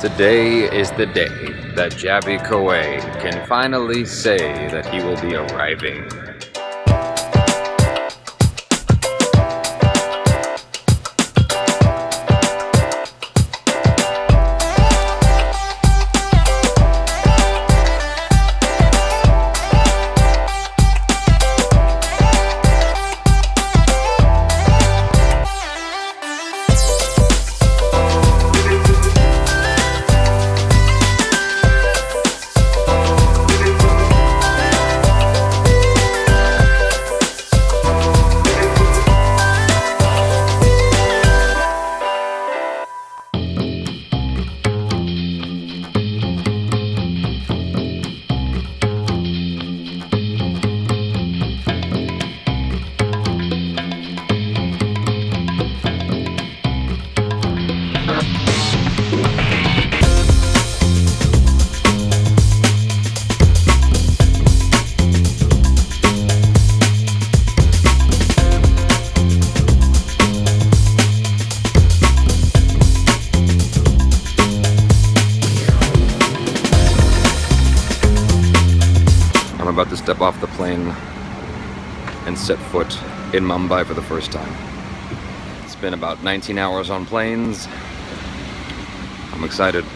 Today is the day that Jaby Koay can finally say that he will be arriving. I'm about to step off the plane and set foot in Mumbai for the first time. It's been about 19 hours on planes. I'm excited.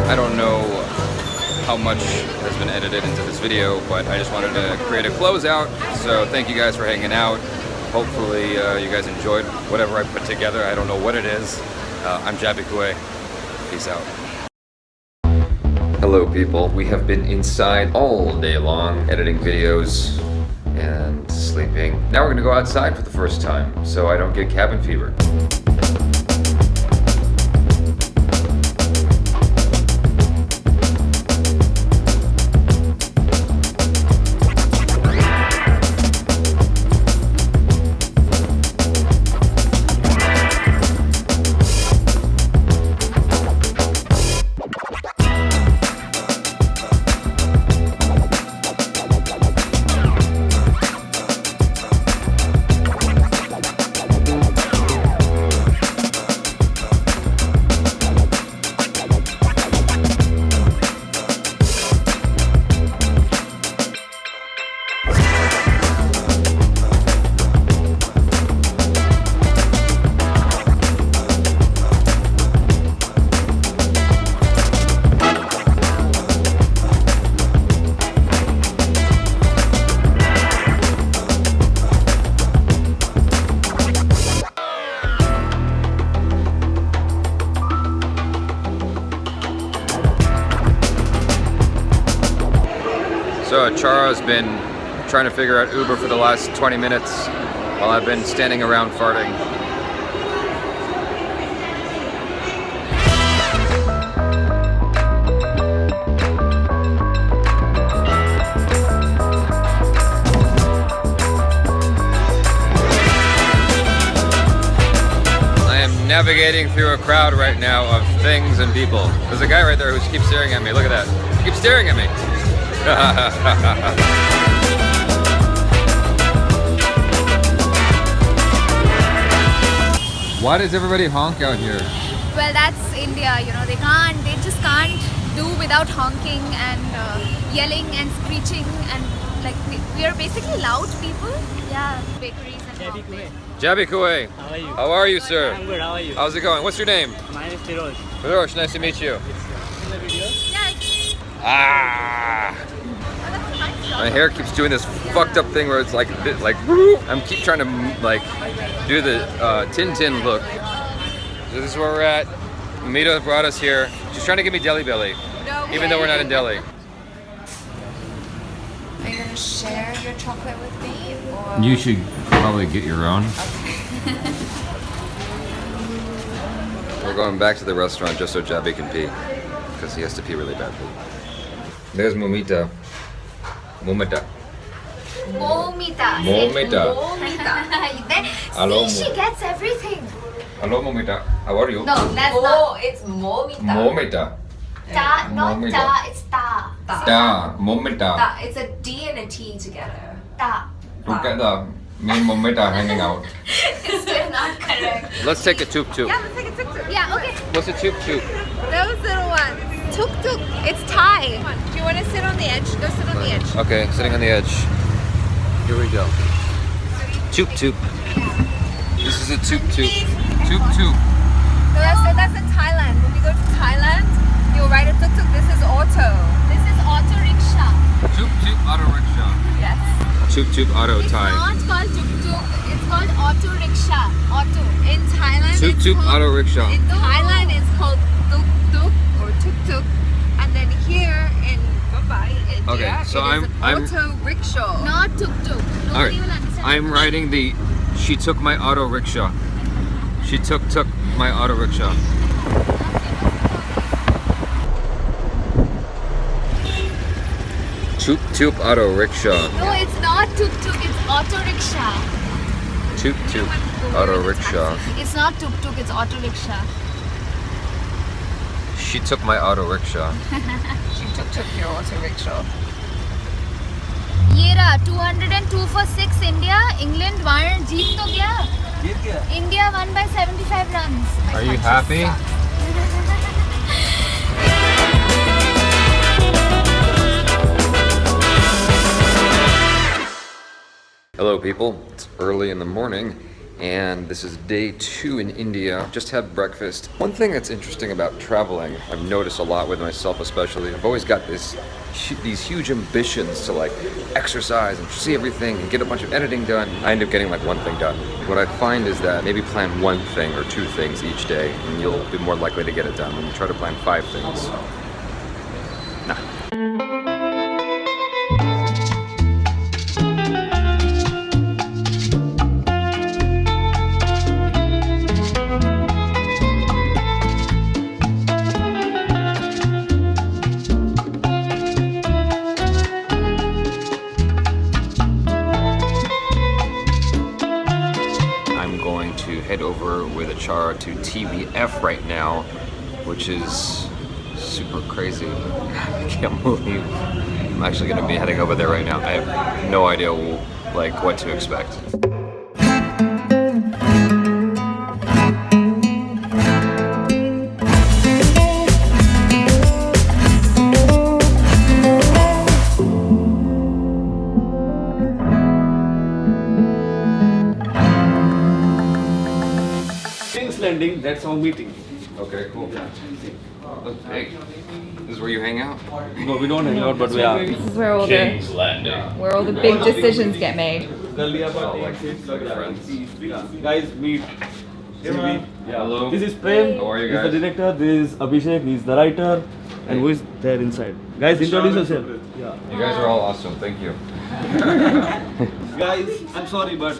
I don't know how much has been edited into this video, but I just wanted to create a closeout. So thank you guys for hanging out. Hopefully you guys enjoyed whatever I put together. I don't know what it is. I'm Jaby Koay. Peace out. Hello people. We have been inside all day long editing videos and sleeping. Now we're gonna go outside for the first time so I don't get cabin fever. So Chara's been trying to figure out Uber for the last 20 minutes while I've been standing around farting. I am navigating through a crowd right now of things and people. There's a guy right there who keeps staring at me. Look at that. He keeps staring at me. Why does everybody honk out here? Well, that's India, you know, they just can't do without honking and yelling and screeching, and like we are basically loud people. Yeah, bakeries and Jaby, honking. Koay. Jaby Koay. How are you? How are you, sir? I'm good. How are you? How's it going? What's your name? My name is Tiroj. Firosh, nice to meet you. In the video? Yes. Ah! Oh, that's a nice shot. My hair keeps doing this fucked up thing where it's like, I'm keep trying to like do the Tintin look. So this is where we're at. Mita brought us here. She's trying to give me Delhi belly, No even though we're not in Delhi. Are you gonna share your chocolate with me, or? You should probably get your own. We're going back to the restaurant just so Jaby can pee, because he has to pee really badly. There's Momita. Momita. Momita. Momita. Then, Hello, see, she gets everything. Hello, Momita. How are you? No, that's not. It's Momita. Momita. Ta, not Momita. ta, it's ta. Da. Momita. It's a D and a T together. Ta. Together, me and Momita hanging out. It's still not correct. Let's take a tuk-tuk. Yeah, let's take a tuk-tuk. Yeah, okay. What's a tuk-tuk? Those little ones. Tuk-tuk. It's Thai. Do you want to sit on the edge? Go sit on the edge. Okay, sitting on the edge. Here we go. Tuk-tuk. This is a tuk-tuk. Tuk-tuk. So that's in Thailand. When you go to Thailand, you'll ride a tuk-tuk. This is auto. This is auto rickshaw. Tuk-tuk auto rickshaw. Yes. Tuk-tuk auto It's Thai. not called tuk-tuk. It's called auto rickshaw. Auto. In Thailand, Tuk-tuk it's called, auto rickshaw. in Thailand, it's called tuk-tuk or tuk-tuk. And then here in Mumbai, India, Okay, so it is I'm- auto rickshaw. Not tuk-tuk. All right, Nobody will understand. I'm riding the. She took my auto rickshaw. She took my auto rickshaw. Tuk-tuk auto rickshaw. No, it's not tuk-tuk. It's auto rickshaw. Tuk-tuk auto rickshaw. It's not tuk-tuk. It's auto rickshaw. She took my auto rickshaw. She took your auto rickshaw. ये रहा 202 for 6 India. England won. जीत तो गया. India won by 75 runs. Are you happy? Hello people, it's early in the morning and this is day 2 in India. Just had breakfast. One thing that's interesting about traveling, I've noticed a lot with myself especially, I've always got these huge ambitions to like exercise and see everything and get a bunch of editing done. I end up getting like one thing done. What I find is that maybe plan one thing or two things each day and you'll be more likely to get it done when you try to plan 5 things. Nah. Head over with Achara to TVF right now, which is super crazy. I can't believe I'm actually going to be heading over there right now. I have no idea like what to expect. Landing, that's our meeting. Okay, cool. Hey, this is where you hang out? No, we don't hang out, but we are. This is where all the big decisions get made. Guys, meet. Jaby. Hello. This is Prem. How are you He's guys? the director. This is Abhishek. He's the writer. And who is there inside? Guys, introduce yourself. Yeah. You guys are all awesome. Thank you. Guys, I'm sorry, but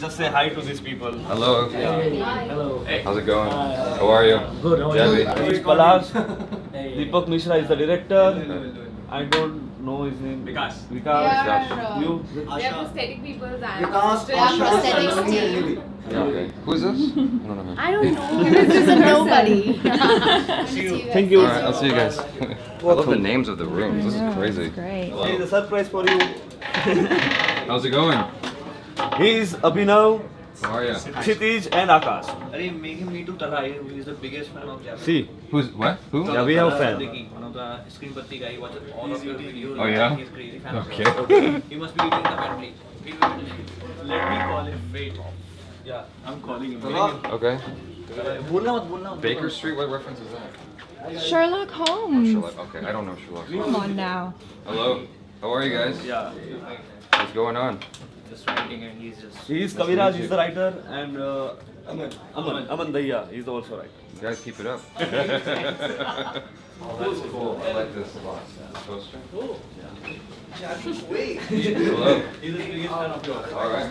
just say hi to these people. Hello. Hello. How's it going? How are you? Good. How are you? This is Palash. Deepak Mishra is the director. I don't know his name. Vikas. Vikas. You? They're prosthetic people and prosthetics team. Yeah, okay. Who's this? I don't know him. I don't know. this is a nobody. Thank you. Alright, I'll see you guys. I love the names of the rooms. This is crazy. Great. Here is a surprise for you. How's it going? He is Abhinav. How are you? Kshitij and Akash. Arey, make him meet to Talai, who is the biggest fan of Jaby. See, Who's what? Who? Yeah, we have a fan. One of the Screenpatti guy. He watches all of your videos. Oh, yeah? He's crazy fan Okay. of yours. He must be eating the Bentley. Let me call him. Wait. Yeah, I'm calling him. Okay. बोलना मत. Baker Street. What reference is that? Sherlock Holmes. Sherlock. Okay, I don't know Sherlock. Come on now. Hello. How are you guys? Yeah. What's going on? Just writing and he's just. he's Kaviraj, he's the writer, and Aman Daya, he's also writer. You guys keep it up. Oh, that's cool. I like this a lot. This poster. Wait. Hello. He's the biggest fan of yours. All right.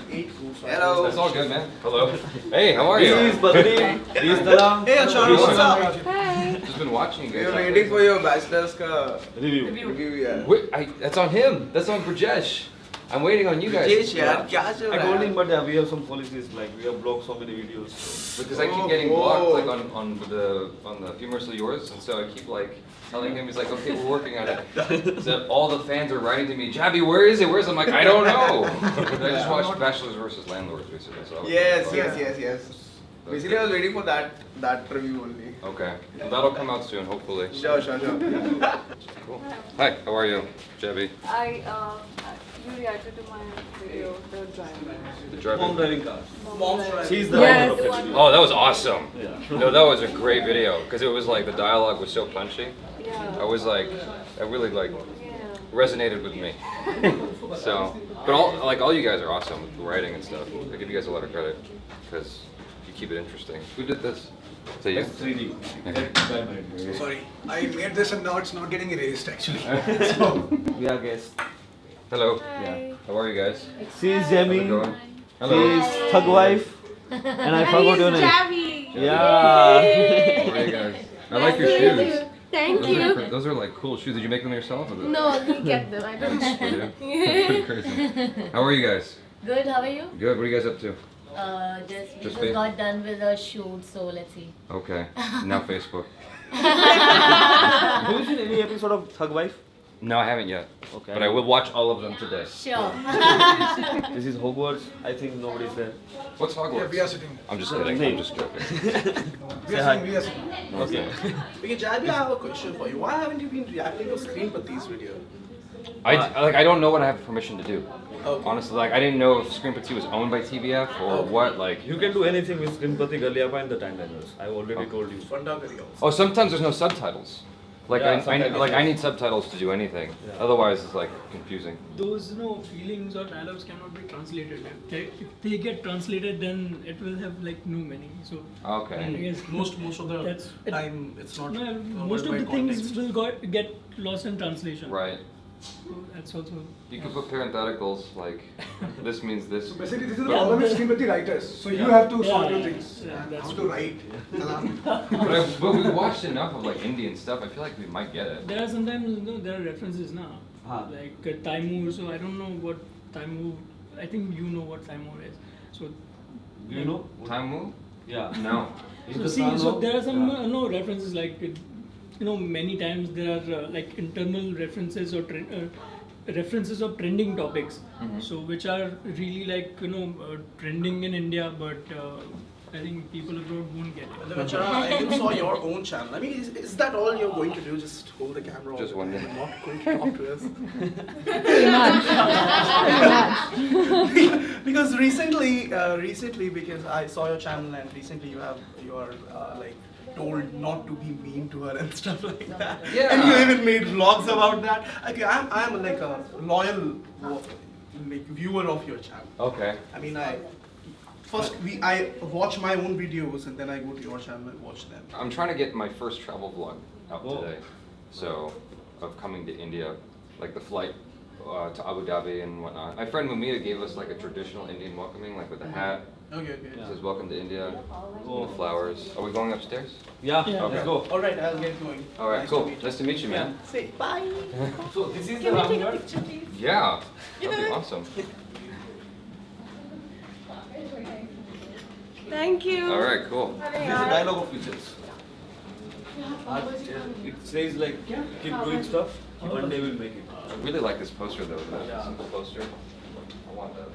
Hello. That's all good, man. Hello. Hey, how are you? He's Badri, he's Tala. Hey, Achar, what's up? Hi. Just been watching you guys. We're waiting for your bachelor's ka Review. review, yeah. Wait, that's on him. That's on Brajesh. I'm waiting on you guys. Jesh, yaar, kya chal I raha told hai? him, but yeah, we have some policies, like we have blocked so many videos. Because I keep getting blocked, like on the Few Yours, and so I keep like telling him, he's like, okay, we're working on it. So all the fans are writing to me, Jaby, where is it? Where is it? I'm like, I don't know. I just watched Bachelors versus Landlords recently, so. Yes. Basically, I was waiting for that review only. Okay, well, that'll come out soon, hopefully. Sure. Cool. Hi, how are you, Jaby? You reacted to my video, The Driver. The Mom driver. driving car. She's the Yes. writer of the video. Oh, that was awesome. Yeah. No, that was a great video because it was like the dialogue was so punchy. Yeah. I was like, it really like Yeah. resonated with me. So, but all you guys are awesome with the writing and stuff. I give you guys a lot of credit because you keep it interesting. Who did this? Is that you? That's 3D. Sorry, I made this and now it's not getting erased actually. We are guests. Hello. Yeah. How are you guys? She is How's Jamie, it going? she Hello. is Thug Wife, and I forgot your name. Jaby. Yeah. How are you guys? I like your shoes. Thank Those are like cool shoes. Did you make them yourself? Or No, we get them. I don't You do? That's pretty crazy. How are you guys? Good, how are you? Good. What are you guys up to? We Just just me? got done with a shoot, so let's see. Okay. Now Facebook. Have you seen any episode of Thug Wife? No, I haven't yet. Okay. But I will watch all of them today. Sure. This is Hogwarts. I think nobody's there. What's Hogwarts? Yeah, we are sitting. I'm just kidding. I'm just joking. We are sitting. Okay. Okay, Jaby, I have a question for you. Why haven't you been reacting to Screenpatti's video? I don't know what I have permission to do. Honestly, like I didn't know if Screenpatti was owned by TBF or what. Like, You can do anything with Screenpatti Galiapa and the timeliners. I already told you. Funda kariyo. oh, sometimes there's no subtitles. Like Yeah, I sometimes need subtitles to do anything. Yeah. Otherwise, it's like confusing. Those feelings or dialogues cannot be translated. If they get translated, then it will have like no meaning. So Okay. I guess Most of the that's time it's not. no, most of the things will get lost in translation. Right. So that's also. You can put parentheticals like this means this. Basically, this is the Yeah, problem with the- Screenpatti writers. So you Yeah. have to sort Yeah, your yeah, things. yeah, that's How to write. But we watched enough of like Indian stuff. I feel like we might get it. There are sometimes there are references now, like Taimur. So I don't know what Taimur. I think you know what Taimur is. So Do you know? Taimu? Yeah. No. He's So the see, son so of- there are some Yeah. no references like many times there are like internal references or references of trending topics, so which are really like trending in India, but I think people abroad won't get it. Achara, I even saw your own channel. I mean, is that all you're going to do? Just hold the camera Just all one the day. time and not going to talk to us? Pretty much. Because recently, because I saw your channel and recently you are like told not to be mean to her and stuff like that. Yeah. And you even made vlogs about that. Okay, I'm like a loyal like viewer of your channel. Okay. I mean, I watch my own videos and then I go to your channel and watch them. I'm trying to get my first travel vlog out Oh. today. So, of coming to India, like the flight to Abu Dhabi and whatnot. My friend Mumita gave us like a traditional Indian welcoming, like with a hat. Okay. It says "Welcome to India," with flowers. Are we going upstairs? Yeah. Yeah. Okay. Let's go. All right, I'll get going. All right, Nice cool. to meet you. Nice to meet you, man. Say bye. So this is the Ramgarh. Yeah, that'd be awesome. Thank you. All right, cool. This is the dialogue of futures. It says like keep doing stuff. One day we'll make it. I really like this poster though, the simple poster. I want that.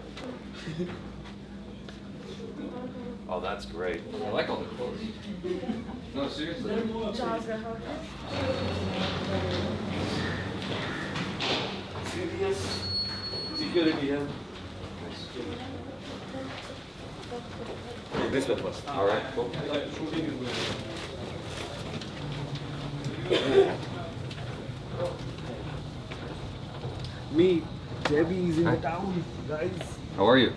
Oh, that's great. I like all the clothes. No, seriously. Serious security here. This one first. All right, cool. Me, Jaby is in the town, guys. How are you?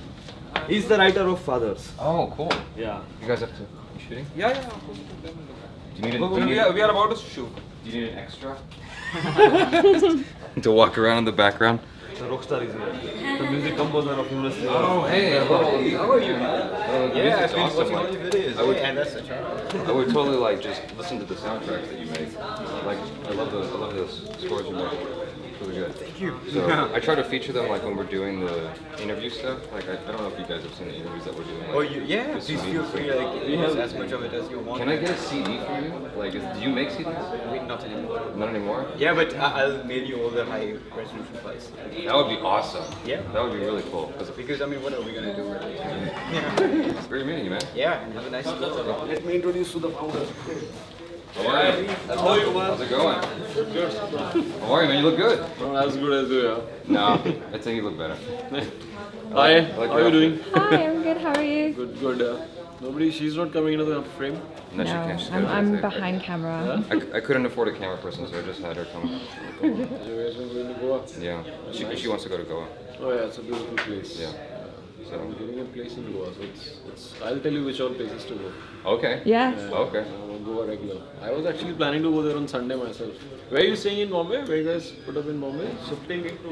He's the writer of Fathers. Oh, cool. Yeah. You guys have to shooting? Yeah. Do you need We are about to shoot. Do you need an extra? To walk around in the background? The rockstar is here. The music composer of University. Oh, hey, hello. How are you? Yeah, music's I've been awesome. watching all Like, your videos. I would- And that's the charm. I would totally like just listen to the soundtracks that you make. Like, I love the scores you make. It's really good. Thank you. So I try to feature them like when we're doing the interview stuff. Like I don't know if you guys have seen the interviews that we're doing. Like, Oh, yeah, with please CDs. feel free, like, use as much of it as you want. Can I get a CD from you? Like, do you make CDs? Wait, not anymore. Not anymore. Yeah, but I'll mail you all the high resolution files. That would be awesome. Yeah. That would be really cool. Because, I mean, what are we gonna do? It's great meeting you, man. Yeah, have a nice day. Let me introduce to the founder. How are you? How's it going? Good. How are you, man? You look good. Not as good as you, yeah. No, I think you look better. Hi, I like how your are you doing? Hi, I'm good. How are you? Good. Nobody, she's not coming into the frame. No, she can't. She's got I'm it. behind camera. I couldn't afford a camera person, so I just had her come. You guys are going to Goa? Yeah, she wants to go to Goa. Oh yeah, it's a beautiful place. Yeah. So I'm getting a place in Goa, so it's I'll tell you which all places to go. Okay. Yeah. Okay. I'm Goa regular. I was actually planning to go there on Sunday myself. Where are you staying in Bombay? Where you guys put up in Bombay? Shifting it to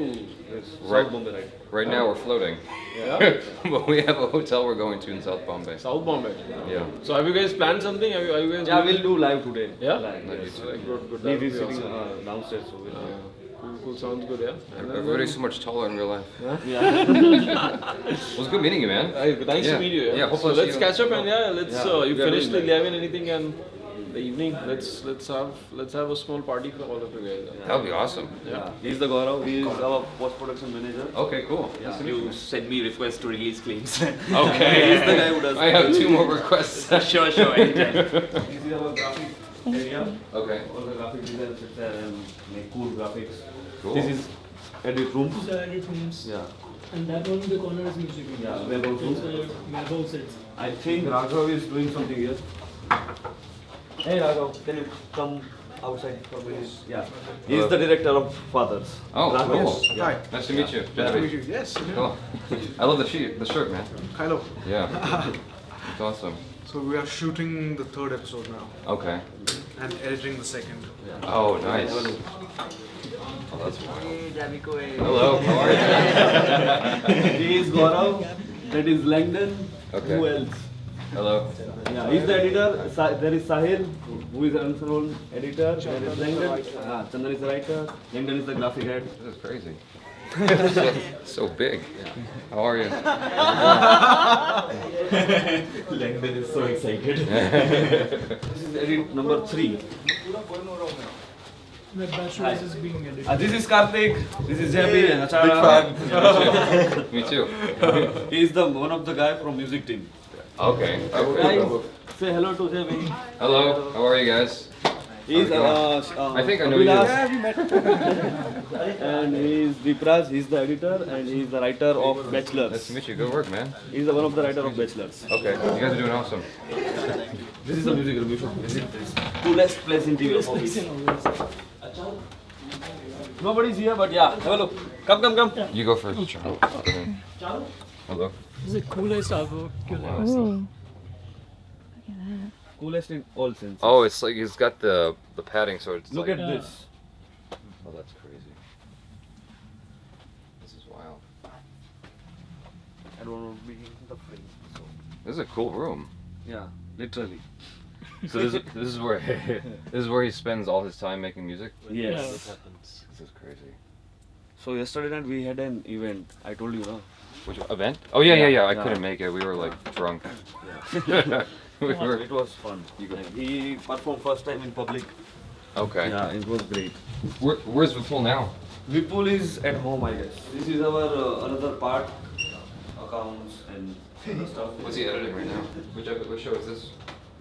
Right. South Bombay, right? Right now we're floating. Yeah. But we have a hotel we're going to in South Bombay. South Bombay. Yeah. So have you guys planned something? Are you guys? Yeah, we'll do live today. Yeah. Live, Like yes. YouTube. Good. He That would is be sitting awesome. downstairs, so we'll. Cool. Sounds good. Yeah. And then- Everybody's so much taller in real life. Yeah. Well, it was good meeting you, man. Nice Yeah. to meet you. Yeah, So hopefully let's see you. catch up and let's Yeah, you we are finish doing the that. 11 anything and the evening. Let's have a small party for all of you guys. That would be awesome. Yeah. He's the Gaurav. He is our post-production manager. Okay, cool. Nice to meet you. Send me requests to release claims. Okay. He's the guy who does. I have 2 more requests. Sure, anytime. This is our graphic area. Okay. All the graphic designers sit there and make cool graphics. Cool. This is edit room. These are edit rooms. Yeah. And that one in the corner is music room. Yeah, web also. Web also sits. I think Raghav is doing something here. Hey Raghav, can you come outside for a minute? Yeah. He is the director of Fathers. Oh, Raghav. cool. Yeah. Hi. Nice to meet you. Nice to Jaby. meet you. Yes. Cool. I love the shirt, man. Hello. Yeah. It's awesome. So we are shooting the 3rd episode now Okay. and editing the 2nd. Oh, nice. Oh, that's wild. Hey, Jaby Koay. Hello, how are you? He is Gaurav. That is Langdon. Okay. Who else? Hello. Yeah, he's the editor. There is Sahil, who is an unsung editor. There is Langdon. Chandan is the writer. Langdon is the graphic head. This is crazy. so big. How are you? Langdon is so excited. This is edit number 3. The bachelor's is being edited. This is Karthik. This is Jaby. Me too. He is the one of the guy from music team. Okay. Guys, say hello to Jaby. Hello. How are you guys? He's I think I know you. and he's Vipraj. He's the editor and he's the writer of Nice Bachelors. to meet you. Good work, man. He's the one of the writer of Bachelors. Okay. You guys are doing awesome. This is the music room. You should visit this. Coolest place in TV office. Nobody's here, but yeah, have a look. Come. You go first, Charles. Okay. Hello. This is the coolest artwork you'll ever see. Ooh. Coolest in all sense. Oh, it's like he's got the padding, so it's Look like, at this. Oh, that's crazy. This is wild. I don't want to be in the frame. So. This is a cool room. Yeah, literally. So this is where this is where he spends all his time making music. Yes. This is crazy. So yesterday night we had an event. I told you, no? Which event? Oh yeah. I Yeah. couldn't make it. We were like drunk. Yeah. We were. It was fun. Like, he performed first time in public. Okay. Yeah, it was great. Where's Vipul now? Vipul is at home, I guess. This is our another part, accounts and What's he editing right now? Which show is this?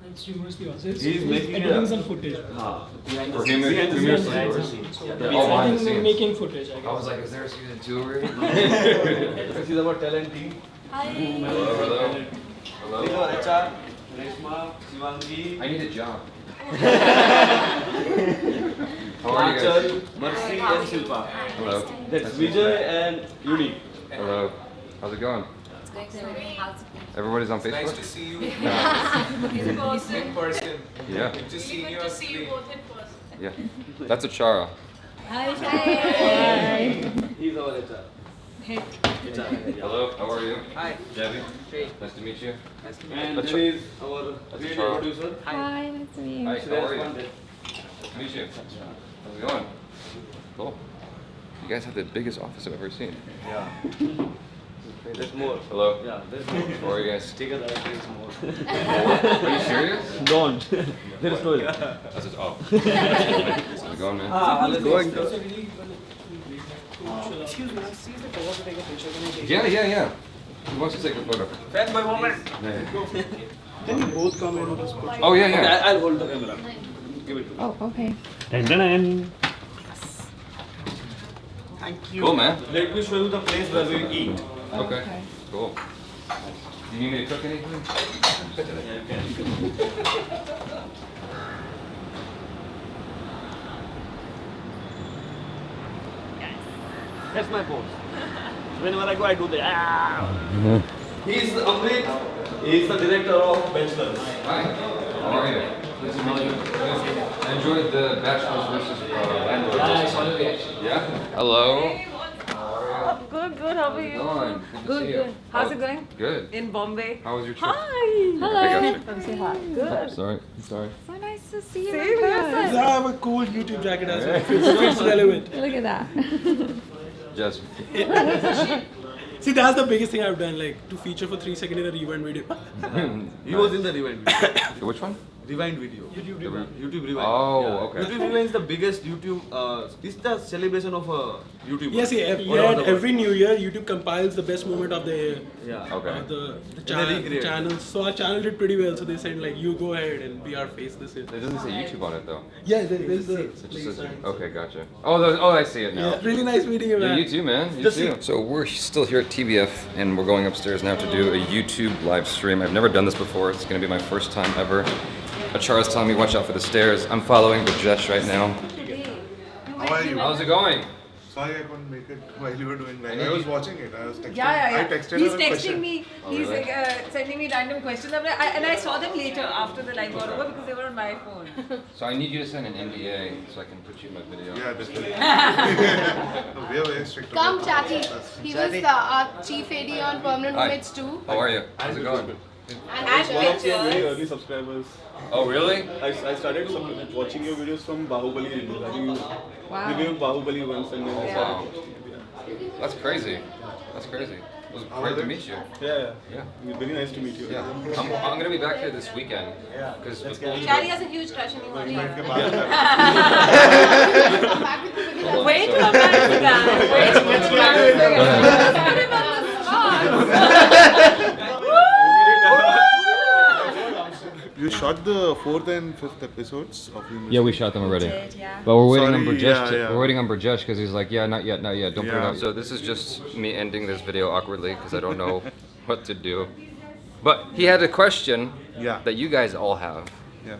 It's University Oasis. He's making editing a- some footage. For him, behind the scenes. Making footage, I I guess. was like, is there a season 2 already? This is our talent team. Hello, hello. Hello. Hello, HR, Reshma, Shivangi, I need a job. How are you guys? Achal, Mercy, and Shilpa. Hello. That's Vijay and Yuni. Hello. How's it going? Everybody's on Facebook? Nice to see you Yeah. in person. Yeah. Just seeing you on screen. Yeah. That's Achara. Hi. He's our HR. Hello, how are you? Hi. Jaby? Nice to meet you. And That's there is our video Charles. producer. Hi, nice to meet you. Hi, how are you? Pandey. Nice to meet you. How's it going? Cool. You guys have the biggest office I've ever seen. Yeah. There's more. Hello. Yeah, there's more. How are you guys? Take a that, there's more. Are you serious? Don't. There is no. That's just, oh. How's it going, man? Going. Excuse me, see if the cover to take a picture. Can I take Yeah. Who wants to take a photo? Fan by moment. Can you both come in this picture? Oh, yeah. I'll hold the camera. Give it to me. Oh, okay. Thank you. Cool, man. Let me show you the place where we eat. Okay. Cool. Do you need me to cook anything? That's my pose. Whenever I go, I do the ah. He's Amrit. He's the director of Bachelor. Hi. How are you? Nice to meet you. I enjoyed the Bachelors versus Landlords. Yeah, I saw the reaction. Yeah? Hello. Good, how are How's it going? Good to see you. Good. How's it going? Good. In Bombay. How was your trip? Hi. Hello. Come say hi. Good. Sorry. So nice to see you. Same in here. person. I have a cool YouTube jacket as well. If it's relevant. Look at that. Jess. See, that's the biggest thing I've done, like to feature for 3 seconds in a rewind video. He was in the rewind video. Which one? Rewind video. YouTube rewind. Oh, Yeah. okay. YouTube rewind is the biggest YouTube. It's the celebration of YouTube. Yes, every new year YouTube compiles the best moment of the Yeah. Okay. the channels. So our channel did pretty well. So they said like, you go ahead and be our face this year. It doesn't say YouTube on it though. Yeah, there's the. It just says, okay, gotcha. Oh, I see it now. Yeah, really nice meeting you, Yeah, man. you too, man. You too. So we're still here at TBF, and we're going upstairs now to do a YouTube live stream. I've never done this before. It's going to be my first time ever. Achara's telling me watch out for the stairs. I'm following Rajesh right now. How are you? How's it going? Sorry I couldn't make it while you were doing live. I was watching it. I was texting. Yeah. I texted He's her a texting question. me. Oh, He's really? sending me random questions. And I saw them later after the live got over because they were on my phone. So I need you to send an NDA so I can put you in my video. Yeah, definitely. No, we are very strict. Come, about Chachi. that. He was our chief AD on Permanent Hi. Roommates too. How are you? How's it going? And pictures. early subscribers. Oh, really? I started watching your videos from Bahubali reviews. I think you reviewed Bahubali once and then Wow. That's crazy. That's crazy. It was great to meet you. Yeah. Yeah. Very nice to meet you. Yeah. I'm gonna be back here this weekend. Yeah. Because Charlie has a huge crush on you. Wait, Wait के to बाद come back to that. Wait to come back to You shot the 4th and 5th episodes of you. yeah, we shot them already. But we're waiting on Sorry, Brajesh. yeah. We're waiting on Brajesh because he's like, yeah, not yet. Don't put it Yeah. out. So this is just me ending this video awkwardly because I don't know what to do. But he had a question Yeah. that you guys all have. Yeah.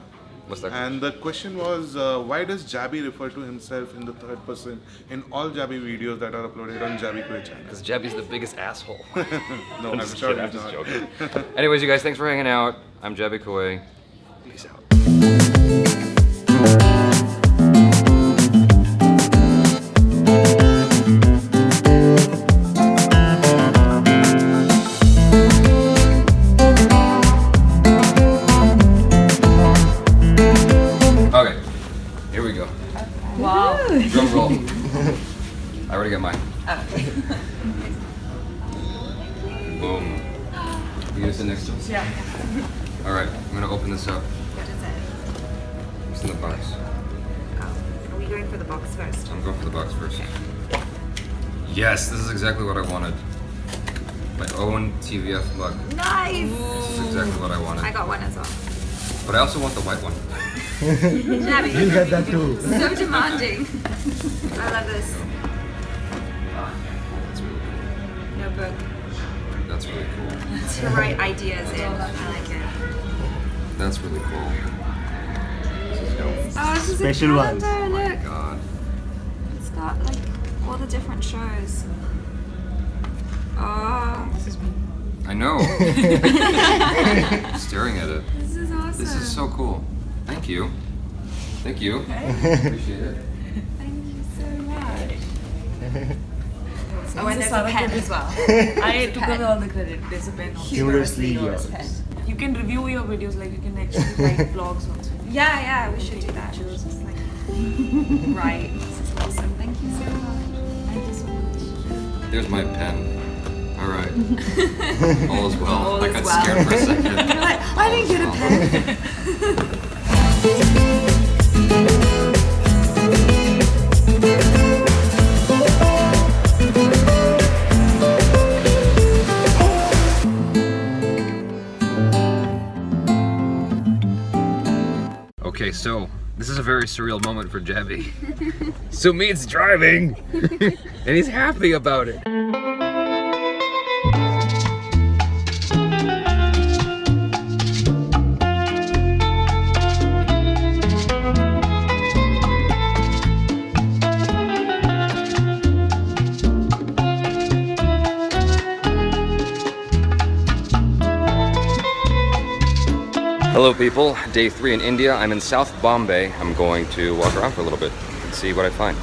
What's that? And the question was, why does Jaby refer to himself in the 3rd person in all Jaby videos that are uploaded on Jaby Koay channel? Because Jaby's the biggest asshole. No, I'm I'm just sure kidding, I'm he's just not. joking. Anyways, you guys, thanks for hanging out. I'm Jaby Koay. Peace out. Okay, here we go. Wow. Drum roll. I already got mine. Boom. You gonna sit next to us? Yeah. All right, I'm gonna open this up. What is it? What's in the box? Are we going for the box first? I'm going for the box first. Yes, this is exactly what I wanted. My own TVF mug. Nice. This is exactly what I wanted. I got one as well. But I also want the white one. Jaby. You'll get that too. So demanding. I love this. That's really cool. Notebook. That's really cool. To write ideas in. I like it. That's really cool. Oh, this is Special a ones. calendar. Oh my Look. god. It's got like all the different shows. Oh. This is me. I know. I'm staring at it. This is awesome. This is so cool. Thank you. Thank you. Appreciate it. Thank you so much. Oh, and there's a pen as well. I took away all the credit. There's a pen. Humorously yours. You can review your videos, like you can actually write vlogs also. Yeah, we should do that. Just like, right. This is awesome. Thank you so much. Thank you so much. There's my pen. All right. All is well. All I is got well. scared for a second. You're like, I didn't get a pen. Okay, so this is a very surreal moment for Jaby. Sumit's driving, and he's happy about it. Hello people, day 3 in India. I'm in South Bombay. I'm going to walk around for a little bit and see what I find.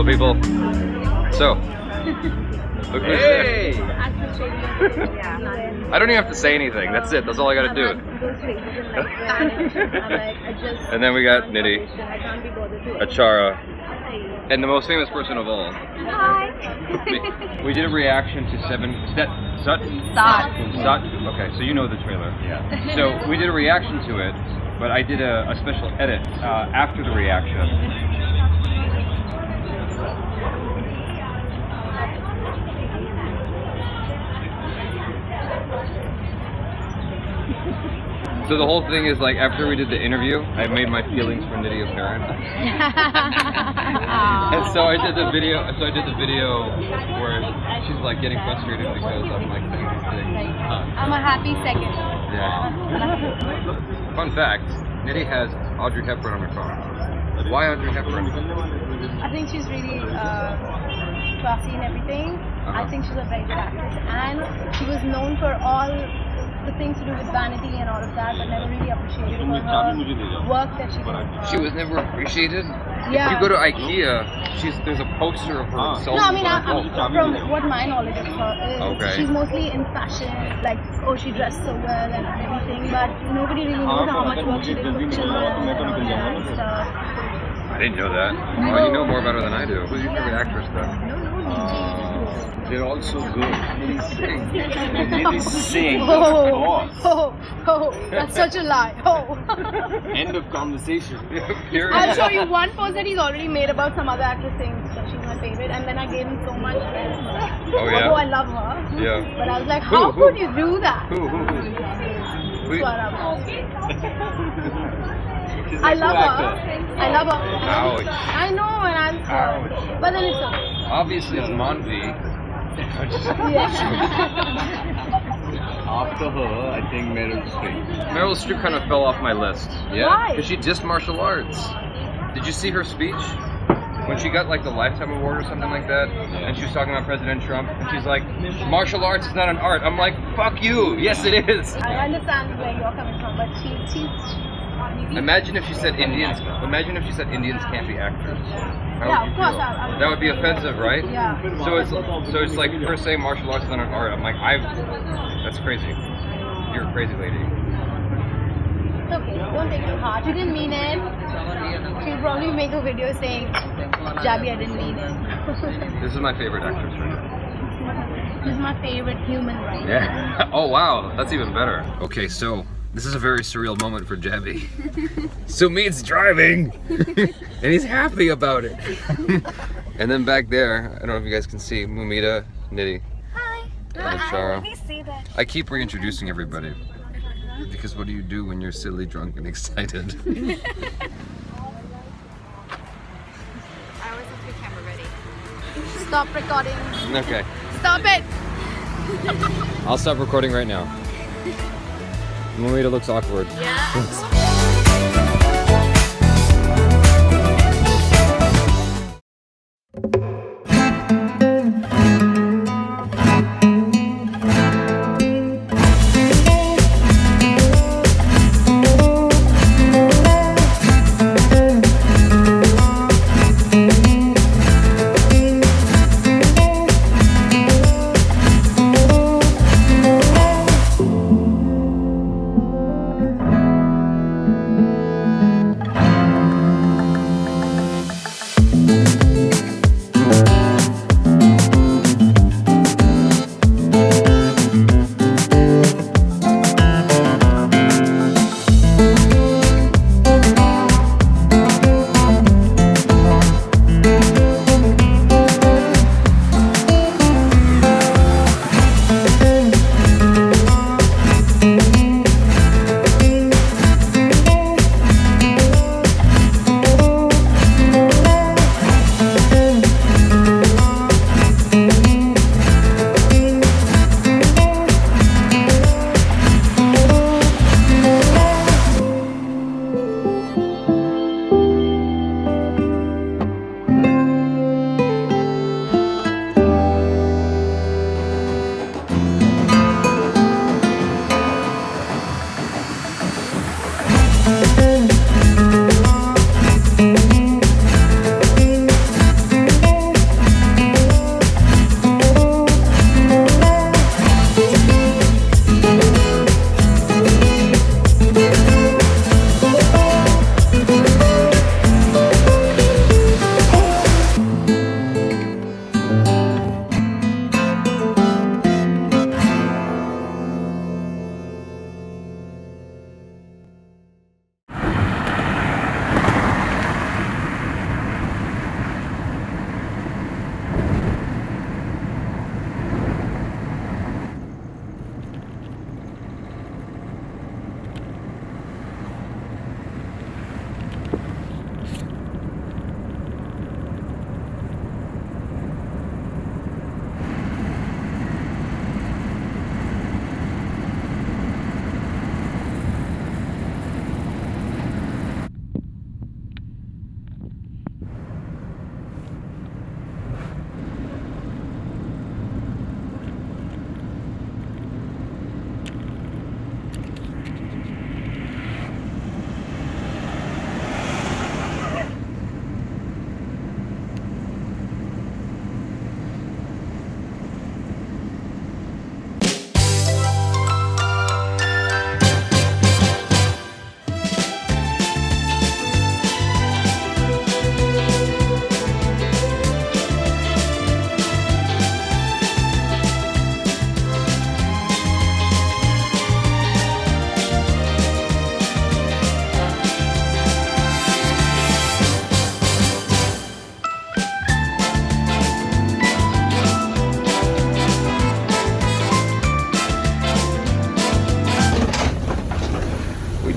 People. So, look who's there. I don't even have to say anything. That's it. That's all I gotta do. And then we got Nidhi, Achara, and the most famous person of all. Hi. We did a reaction to Sat. Okay, so you know the trailer. Yeah. So we did a reaction to it, but I did a special edit after the reaction. So the whole thing is like after we did the interview, I made my feelings for Nidhi apparent. And so I did the video. So I did the video where she's like getting frustrated because I'm like saying these things. I'm a happy second. Yeah. Fun fact: Nidhi has Audrey Hepburn on her phone. Why Audrey Hepburn? I think she's really classy and everything. I think she's a very good actress, and she was known for all the things to do with vanity and all of that, but never really appreciated for her work that she did. She was never appreciated. Yeah. If you go to IKEA, there's a poster of her No, I mean, from what my knowledge of her is, Okay. she's mostly in fashion, like, oh, she dressed so well and everything, but nobody really knows how much work she did for children and all that stuff. I didn't know that. Well, you know more about her than I do. Who's your favorite actress then? They're all so good. Nidhi sings. That's such a lie. Oh. End of conversation. I'll show you one post that he's already made about some other actress saying that she's my favorite, and then I gave him so much credit. Oh, yeah? Although I love her. Yeah. But I was like, how could you do that? Who? Swarab. I love her. I love her. Ouch. I know, and I'm sorry. But then it's okay. Obviously, it's Manvi. After her, I think Meryl Streep. Meryl Streep kind of fell off my list. Yeah. Why? Because she dissed martial arts. Did you see her speech? When she got like the Lifetime Award or something like that, and she was talking about President Trump, and she's like, martial arts is not an art. I'm like, fuck you. Yes, it is. I understand where you're coming from, but she's Imagine if she said Indians. Imagine if she said Indians can't be actors. How Yeah, would you of course, feel? That would be offensive, right? Yeah. So it's like her saying martial arts is not an art. I'm like, that's crazy. You're a crazy lady. It's okay, don't take it to heart. You didn't mean it. She'll probably make a video saying, Jaby, I didn't mean it. This is my favorite actress right now. This is my favorite human right now. Yeah. Oh wow, that's even better. Okay, so this is a very surreal moment for Jaby. Sumit's driving, and he's happy about it. And then back there, I don't know if you guys can see, Mumita, Nidhi, Hi. and Chara. Let me see that. I keep reintroducing everybody. Because what do you do when you're silly, drunk, and excited? I always have the camera ready. Stop recording. Okay. Stop it. I'll stop recording right now. Mumita looks awkward. Yeah.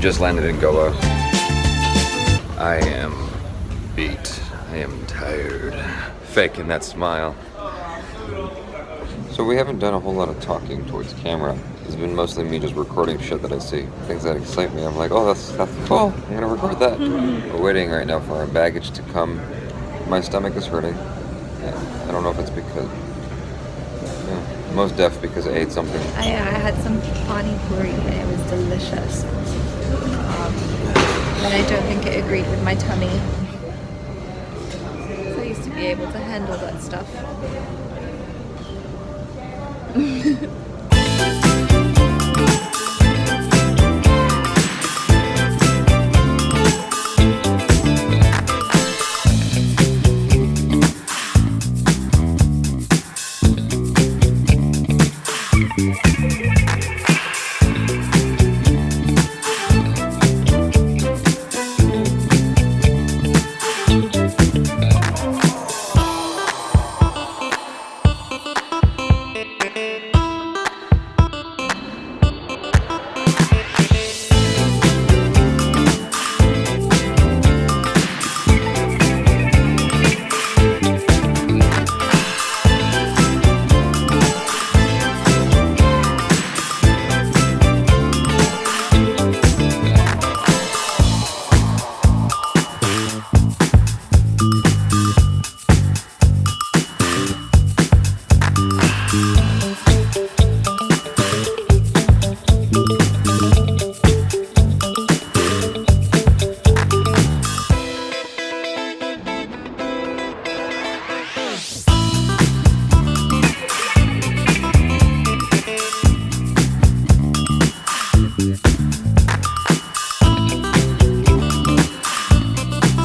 just landed in Goa. I am beat. I am tired. Faking that smile. So we haven't done a whole lot of talking towards camera. It's been mostly me just recording shit that I see. Things that excite me. I'm like, oh, that's cool. I'm gonna record that. We're waiting right now for our baggage to come. My stomach is hurting. I don't know if it's because... Yeah, most def because I ate something. I had some pani puri and it was delicious. And I don't think it agreed with my tummy. So I used to be able to handle that stuff.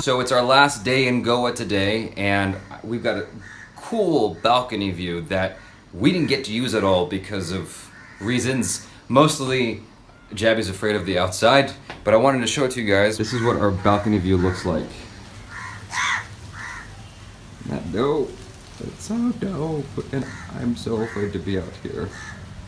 So it's our last day in Goa today, and we've got a cool balcony view that we didn't get to use at all because of reasons. Mostly, Jaby's afraid of the outside, but I wanted to show it to you guys. This is what our balcony view looks like. Not dope. It's so dope, and I'm so afraid to be out here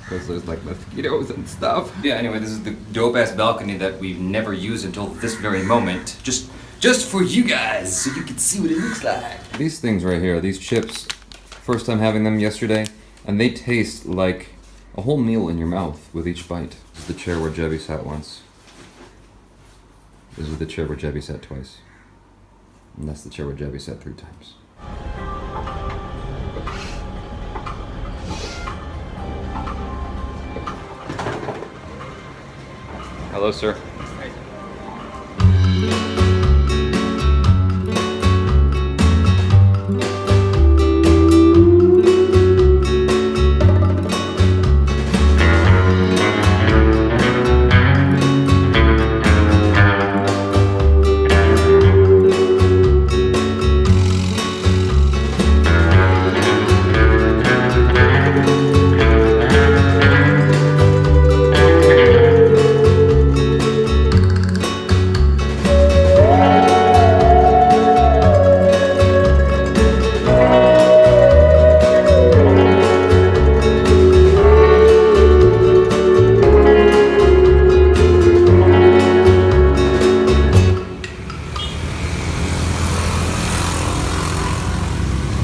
because there's like mosquitoes and stuff. Yeah, anyway, this is the dope-ass balcony that we've never used until this very moment. Just for you guys, so you can see what it looks like. These things right here, these chips, first time having them yesterday, and they taste like a whole meal in your mouth with each bite. This is the chair where Jaby sat once. This is the chair where Jaby sat twice. And that's the chair where Jaby sat 3 times. Hello, sir.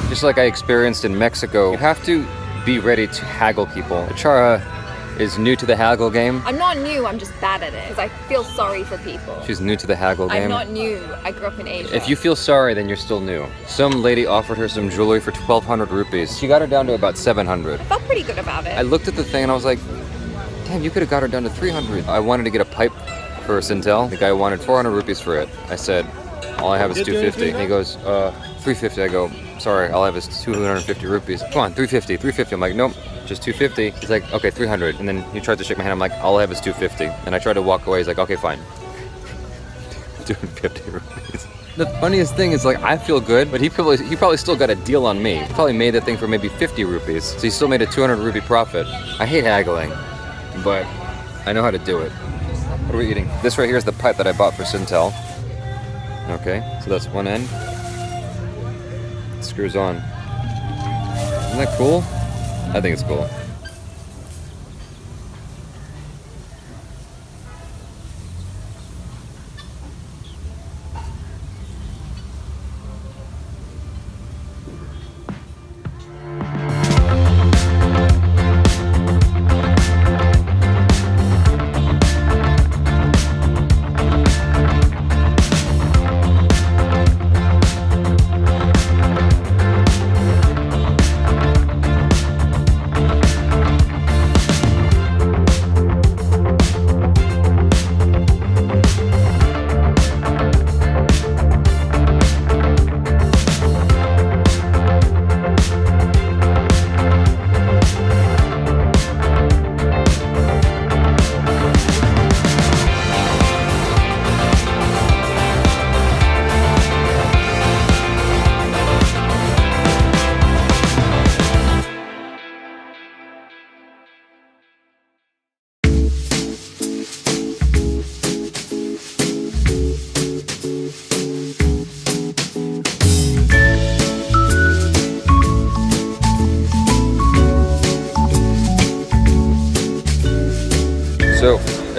Just like I experienced in Mexico, you have to be ready to haggle people. Achara is new to the haggle game. I'm not new, I'm just bad at it. Because I feel sorry for people. She's new to the haggle game. I'm not new, I grew up in Asia. If you feel sorry, then you're still new. Some lady offered her some jewelry for 1,200 rupees. She got her down to about 700. I felt pretty good about it. I looked at the thing and I was like, damn, you could have got her down to 300. I wanted to get a pipe for Sintel. The guy wanted 400 rupees for it. I said, all I have is 250. And he goes, 350. I go, sorry, all I have is 250 rupees. Come on, 350. I'm like, nope, just 250. He's like, okay, 300. And then he tried to shake my hand. I'm like, all I have is 250. And I tried to walk away. He's like, okay, fine. 250 rupees. The funniest thing is, like, I feel good, but he probably still got a deal on me. He probably made that thing for maybe 50 rupees. So he still made a 200 rupee profit. I hate haggling, but I know how to do it. What are we eating? This right here is the pipe that I bought for Sintel. Okay, so that's one end. It screws on. Isn't that cool? I think it's cool.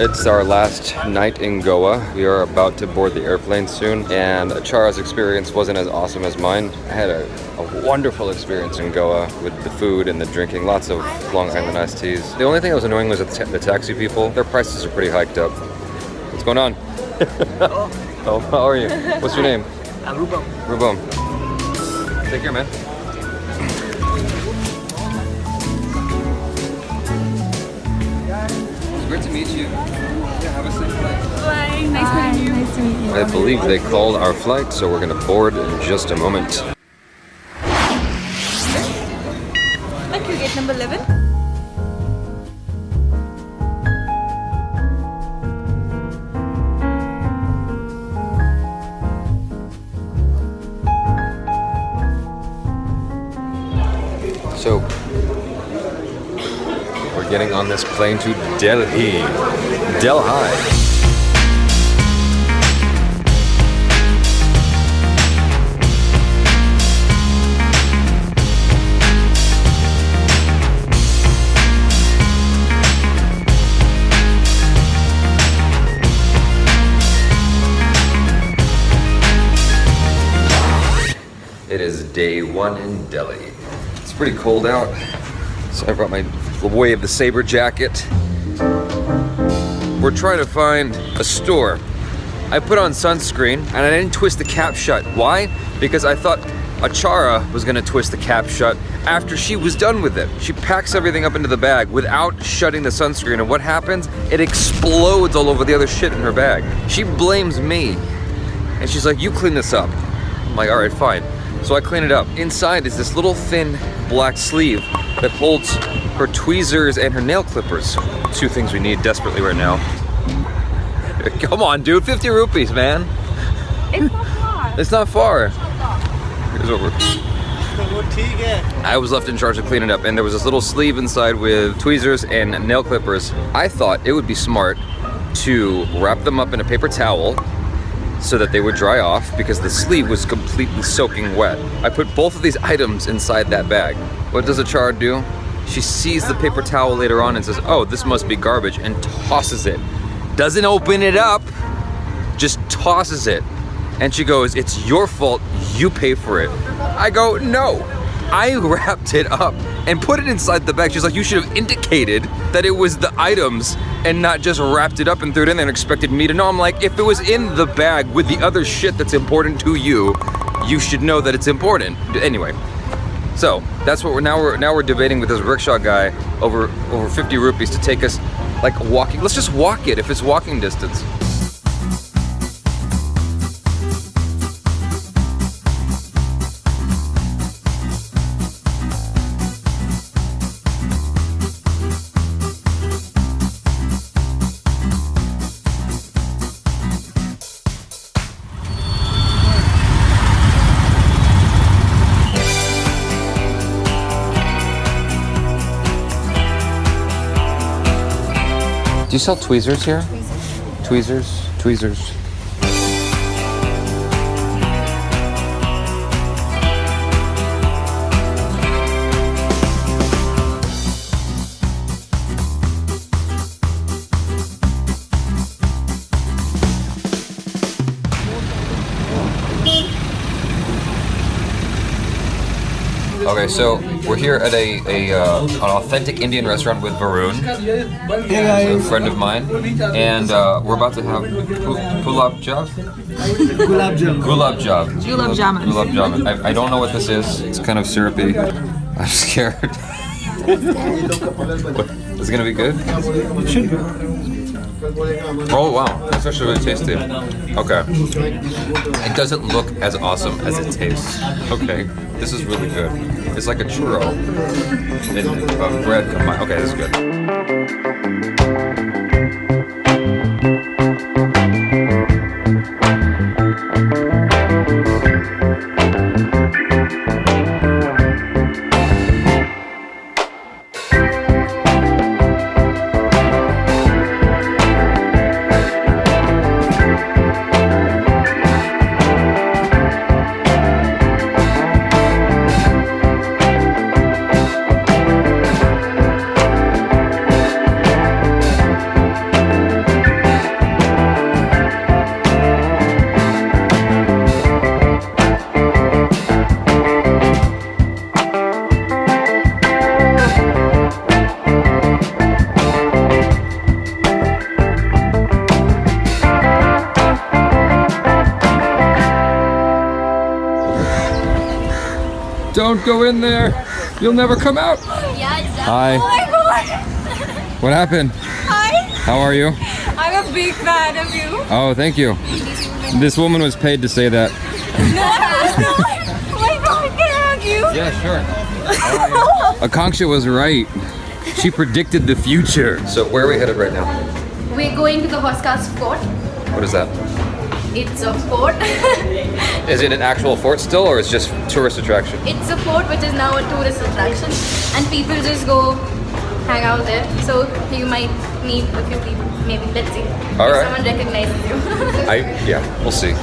It's our last night in Goa. We are about to board the airplane soon, and Chara's experience wasn't as awesome as mine. I had a wonderful experience in Goa with the food and the drinking, lots of Long Island iced teas. The only thing that was annoying was the taxi people. Their prices are pretty hiked up. What's going on? Oh, how are you? What's your name? Rubam. Rubam. Take care, man. It's great to meet you. Yeah, have a safe flight. Bye. Nice meeting you. Nice to meet you. I believe they called our flight, so we're gonna board in just a moment. Thank you, gate number 11. So, we're getting on this plane to Delhi. Delhi. It is day one in Delhi. It's pretty cold out, so I brought my Wave the Saber jacket. We're trying to find a store. I put on sunscreen and I didn't twist the cap shut. Why? Because I thought Achara was gonna twist the cap shut after she was done with it. She packs everything up into the bag without shutting the sunscreen, and what happens? It explodes all over the other shit in her bag. She blames me, and she's like, you clean this up. I'm like, all right, fine. So I clean it up. Inside is this little thin black sleeve that holds her tweezers and her nail clippers. Two things we need desperately right now. Come on, dude, 50 rupees, man. It's not far. It's not far. Here's what I was left in charge of cleaning up, and there was this little sleeve inside with tweezers and nail clippers. I thought it would be smart to wrap them up in a paper towel so that they would dry off, because the sleeve was completely soaking wet. I put both of these items inside that bag. What does Achara do? She sees the paper towel later on and says, oh, this must be garbage, and tosses it. Doesn't open it up, just tosses it. And she goes, it's your fault, you pay for it. I go, no, I wrapped it up and put it inside the bag. She's like, you should have indicated that it was the items and not just wrapped it up and threw it in there and expected me to know. I'm like, if it was in the bag with the other shit that's important to you, you should know that it's important. Anyway, so that's what we're debating with this rickshaw guy over 50 rupees to take us, like, walking. Let's just walk it if it's walking distance. Do you sell tweezers here? Tweezers? Tweezers. Okay, so we're here at an authentic Indian restaurant with Varun, a friend of mine, and we're about to have gulab jamun. I don't know what this is. It's kind of syrupy. I'm scared. Is it gonna be good? It should be. Oh wow, that's actually really tasty. Okay. It doesn't look as awesome as it tastes. Okay, this is really good. It's like a churro and bread combined. Okay, this is good. Don't go in there. You'll never come out. Yeah, exactly. Hi. Oh my god. What happened? Hi. How are you? I'm a big fan of you. Oh, thank you. This woman was paid to say that. Oh my god, can I hug you? Yeah, sure. Akanksha was right. She predicted the future. So where are we headed right now? We're going to the Hoskas fort. What is that? It's a fort. Is it an actual fort still, or it's just tourist attraction? It's a fort which is now a tourist attraction, and people just go hang out there. So you might meet a few people, maybe. Let's see. All if right. someone recognizes you. Yeah, we'll see.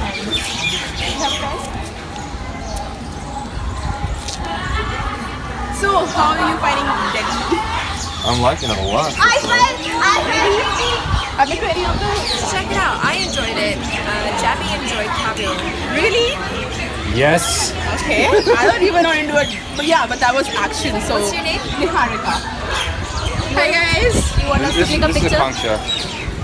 So, how are you finding Delhi? I'm liking it a lot. Have you been to any of the? Check it out. I enjoyed it. Jaby enjoyed Kabul. Really? Yes. Okay. I don't even know into it. But yeah, but that was action. So. What's your name? Niharika. Hi guys. You want us to take a This is picture? Akanksha.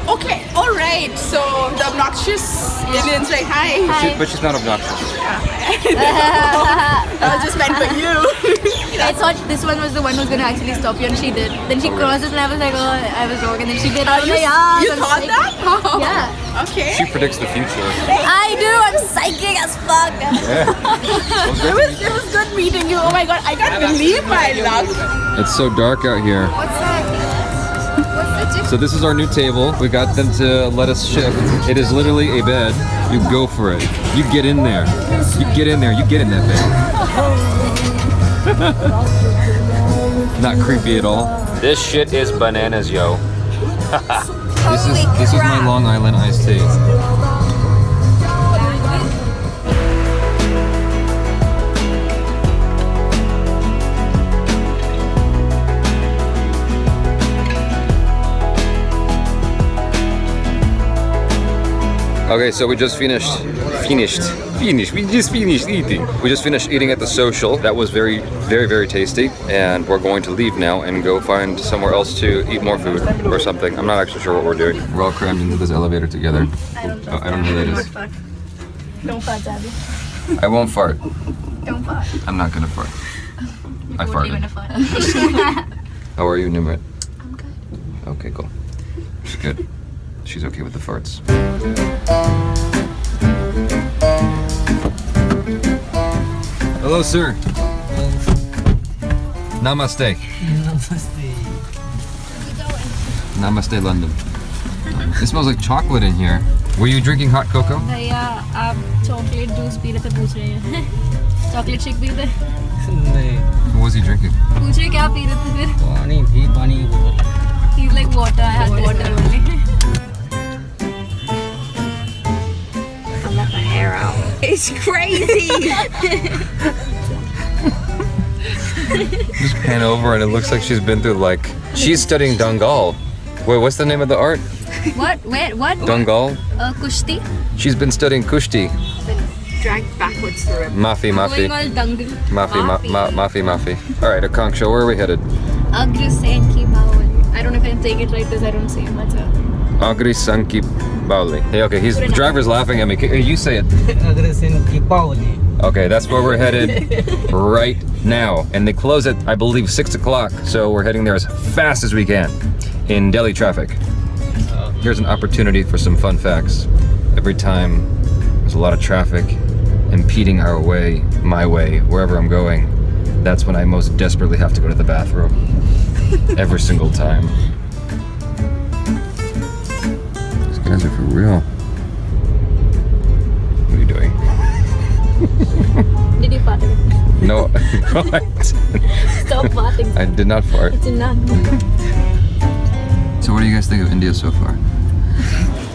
Okay. All right. So the obnoxious aliens, right? Hi. But she's not obnoxious. That was just meant for you. I thought this one was the one who's gonna actually stop you, and she did. Then she crossed it, and I was like, oh, I was wrong, and then she did. I was like, yeah. You I'm thought psychic. that? Yeah. Okay. She predicts the future. I do. I'm psychic as fuck. It was good meeting you. Oh my god, I can't believe my luck. It's so dark out here. What's that? What's the tip? So this is our new table. We got them to let us shift. It is literally a bed. You go for it. You get in there. You get in there. You get in that bed. Not creepy at all. This shit is bananas, yo. This is my Long Island iced tea. Okay, so we just finished eating. We just finished eating at the social. That was very, very tasty. And we're going to leave now and go find somewhere else to eat more food or something. I'm not actually sure what we're doing. We're all crammed into this elevator together. I don't know who that is. Don't fart, Jaby. I won't fart. Don't fart. I'm not gonna fart. I farted. Fart. How are you, Nimrit? I'm good. Okay, cool. She's good. She's okay with the farts. Hello, sir. Namaste. Namaste, London. It smells like chocolate in here. Were you drinking hot cocoa? भैया आप chocolate juice P रहे थे पूछ रहे हैं chocolate shake P रहे What was he drinking? पूछ रहे क्या पी रहे थे फिर पानी की बोतल. He's like water. I had water only. I let my hair out. It's crazy. Just pan over and it looks like she's been through like... She's studying Dangal. Wait, what's the name of the art? What? Wait, what? Dangal? Kushti. She's been studying Kushti. Dragged backwards through it. Mafi. Going all dangal. Mafi. Alright, Akanksha, where are we headed? Agrisenki Bawali. I don't know if I'm saying it right because I don't say it. That's it. Agri Sanki Bauli. Hey, okay, the driver's laughing at me. Hey, you say it. Okay, that's where we're headed right now. And they close at, I believe, 6 o'clock. So we're heading there as fast as we can in Delhi traffic. Here's an opportunity for some fun facts. Every time there's a lot of traffic impeding our way, my way, wherever I'm going, that's when I most desperately have to go to the bathroom. Every single time. These guys are for real. What are you doing? Did you fart? No, I didn't. Stop farting. I did not fart. It's enough. So what do you guys think of India so far?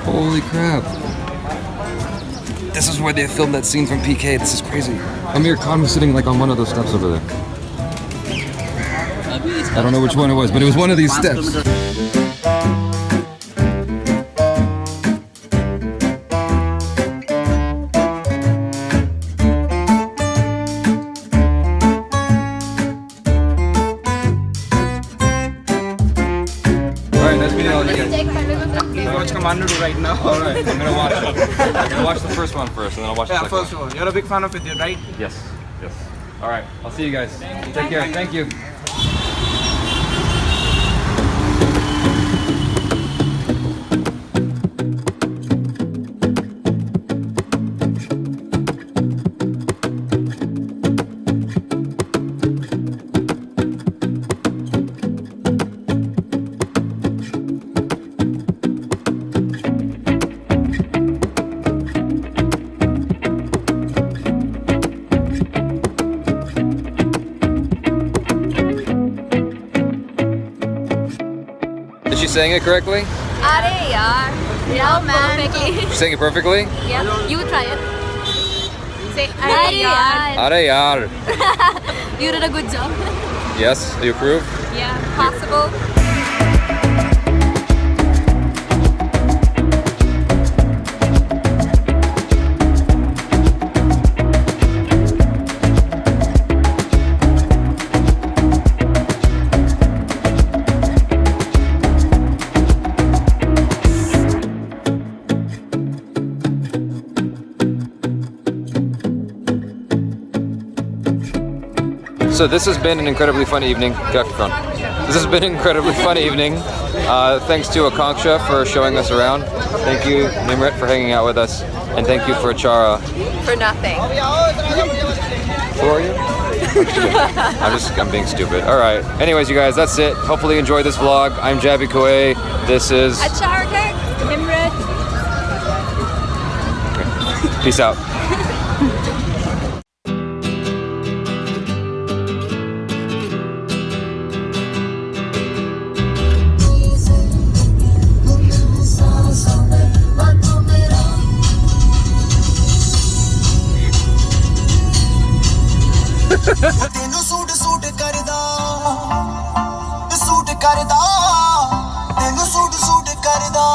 Holy crap. This is where they filmed that scene from PK. This is crazy. Amir Khan was sitting like on one of those steps over there. I don't know which one it was, but it was one of these steps. What's Commander do right now? Alright, I'm gonna watch it. I'm gonna watch the first one first, and then I'll watch the second First one. You're a big fan of it, right? Yes. All right, I'll see you guys. Take care. Thank you. Is she saying it correctly? Are yaar. Yeah, man. Perfectly. She's saying it perfectly? Yeah. You try it. Say are yaar. Are yaar. You did a good job. Yes, you approve? Yeah. Possible. So this has been an incredibly fun evening. Get off your phone. This has been an incredibly fun evening. Thanks to Akanksha for showing us around. Thank you, Nimrit, for hanging out with us. And thank you for Achara. For nothing. Who are you? I'm being stupid. All right. Anyways, you guys, that's it. Hopefully you enjoyed this vlog. I'm Jaby Koay. This is... Achara, Nimrit. Okay. Peace out. ਤੈਨੂੰ suit suit ਕਰਦਾ suit ਕਰਦਾ ਤੈਨੂੰ suit suit ਕਰਦਾ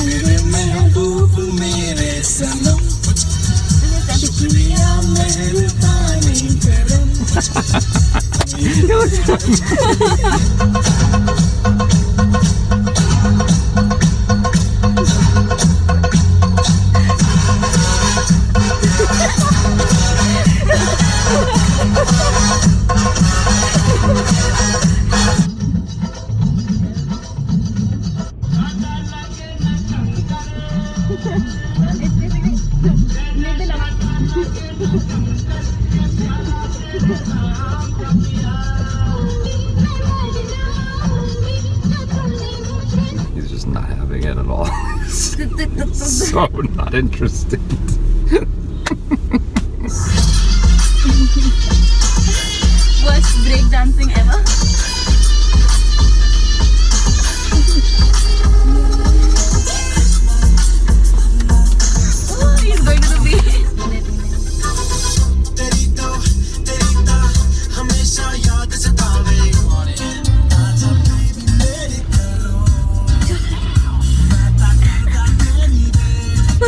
ਮੇਰੇ ਮਹਿਬੂਬ ਮੇਰੇ ਸਨਮ ਸ਼ੁਕਰੀਆ ਮਿਹਰਬਾਨੀ ਕਰਮ He's just not having it at all. So not interested. Worst breakdancing ever. Oh, he's going to the beach.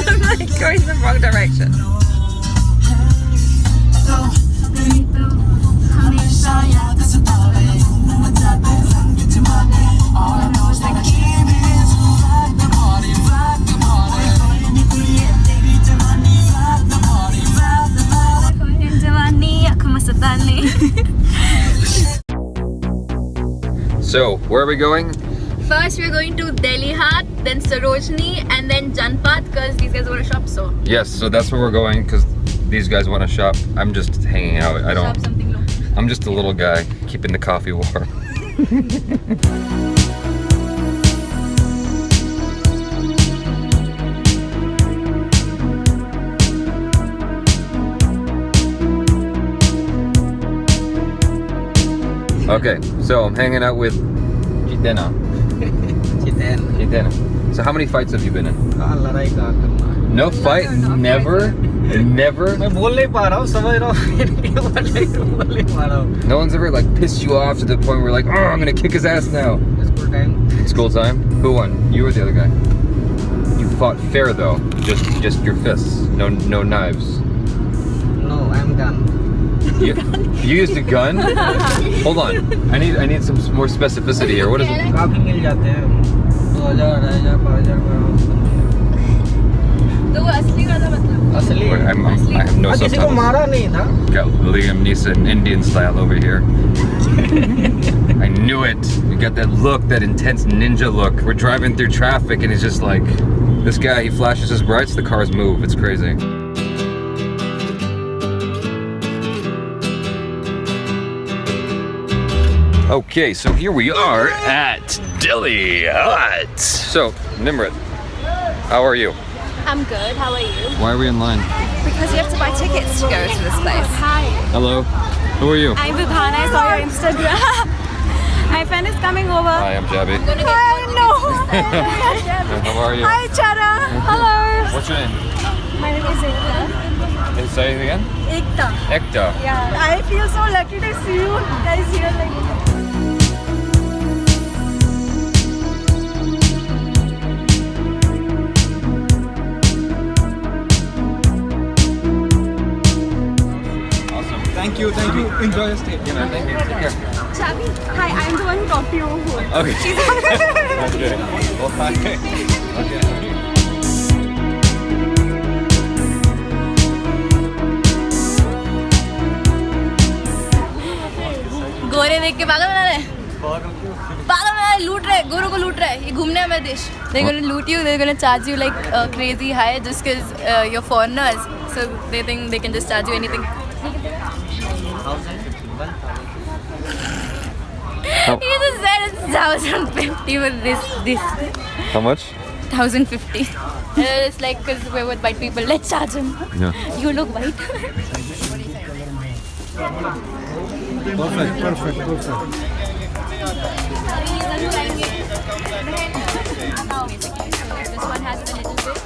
I'm like going in the wrong direction. So, where are we going? First, we're going to Delhi Hat, then Sarojini, and then Janpat because these guys want to shop. So Yes, so that's where we're going because these guys want to shop. I'm just hanging out. I shop don't. something low. I'm just a little guy keeping the coffee warm. Okay, so I'm hanging out with Jitena. Jitena. So how many fights have you been in? No fight? Never? Never? No one's ever like pissed you off to the point where like, oh, I'm gonna kick his ass now. School time? Who won? You or the other guy? You fought fair though. Just your fists. No knives. No, I'm done. You used a gun? Hold on. I need some more specificity here. What is it? काफी मिल जाते हैं 2000 2000 5000 तो वो असली वाला मतलब असली I have no किसी को subtitles. मारा नहीं था Got Liam Neeson Indian style over here. I knew it. You got that look, that intense ninja look. We're driving through traffic and he's just like, this guy, he flashes his brights, the cars move. It's crazy. Okay, so here we are at Delhi Hut. So, Nimrat, how are you? I'm good. How are you? Why are we in line? Because you have to buy tickets to go to this place. Hi. Hello. Who are you? I'm Vidhana. I saw your Instagram. My friend is coming over. Hi, I'm Jaby. Hi, no. How are you? Hi, Chara. Hello. What's your name? My name is Ekta. Say it again? Ekta. Ekta. Yeah. I feel so lucky to see you guys here. Like. Thank you. Enjoy your stay. Yeah, man, thank you. Take care. Jaby. Hi, I'm the one who talked to you. Okay. Okay. Well, hi. Okay. गोरे देख के पागल बना रहे लूट रहे गोरों को लूट रहे ये घूमने हमारे देश they're gonna loot you they're gonna charge you like crazy high just because you're foreigners so they think they can just charge you anything you just said it's 1,050 with this How much? 1,050 it's like because we're with white people let's charge him Yeah. you look white Perfect. This one has a little bit.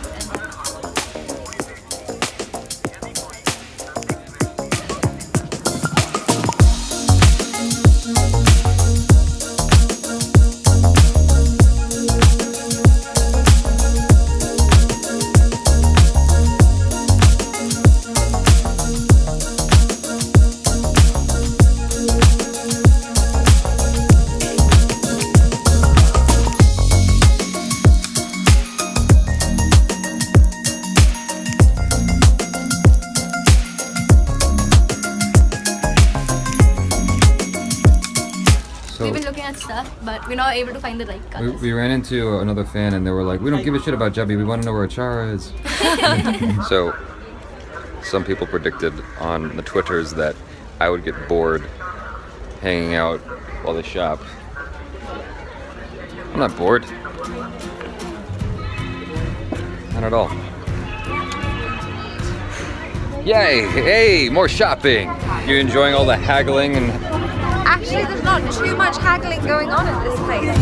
We've been looking at stuff, but we're not able to find the right colors. We ran into another fan and they were like, we don't give a shit about Jaby, we want to know where Achara is. So, some people predicted on the Twitters that I would get bored hanging out while they shop. I'm not bored. Not at all. Yay! Hey, more shopping! You enjoying all the haggling and... Actually, there's not too much haggling going on in this place.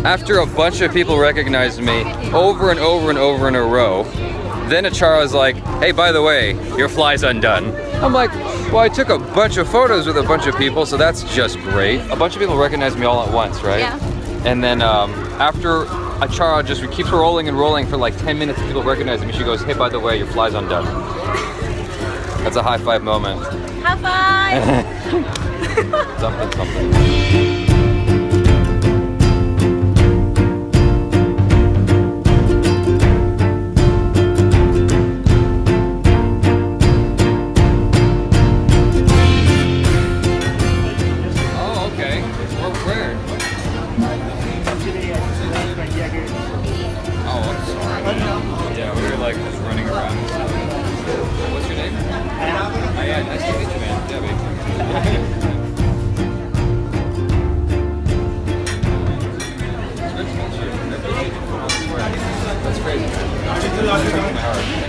After a bunch of people recognized me over and over and over in a row, then Achara's like, hey, by the way, your fly's undone. I'm like, well, I took a bunch of photos with a bunch of people, so that's just great. A bunch of people recognized me all at once, right? Yeah. And then after Achara just keeps rolling and rolling for like 10 minutes, people recognize me. She goes, hey, by the way, your fly's undone. That's a high five moment. High five! Something.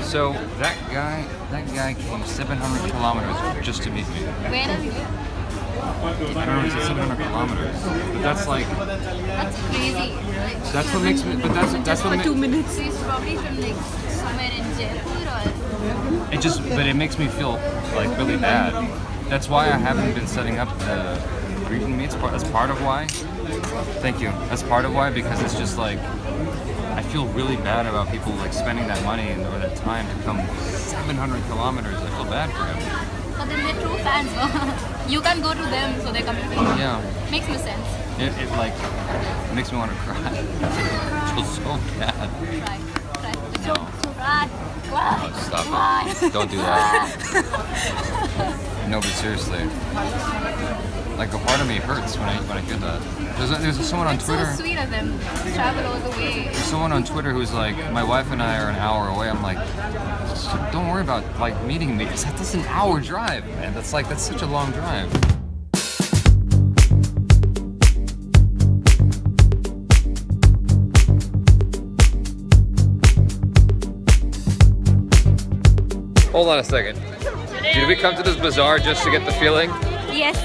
So that guy came 700 kilometers just to meet me. Where does he live? I don't know, it's 700 kilometers. But that's like, That's crazy. that's what makes me, but that's what For 2 makes, minutes. He's probably from like somewhere in Jaipur or. it just, but it makes me feel like really bad. That's why I haven't been setting up the greeting meets. That's part of why. Thank you. That's part of why, because it's just like, I feel really bad about people like spending that money or that time to come 700 kilometers. I feel bad for them. But then they're true fans. You can go to them, so they're coming to you. Yeah. Makes no sense. It like makes me want to cry. I feel so bad. Cry. No. Cry. Stop Cry. it. Don't do that. No, but seriously. Like a part of me hurts when I hear that. There's someone on It's Twitter. so sweet of them to travel all the way. There's someone on Twitter who's like, my wife and I are an hour away. I'm like, don't worry about like meeting me. That's an hour drive, man. That's such a long drive. Hold on a second. Did we come to this bazaar just to get the feeling? Yes,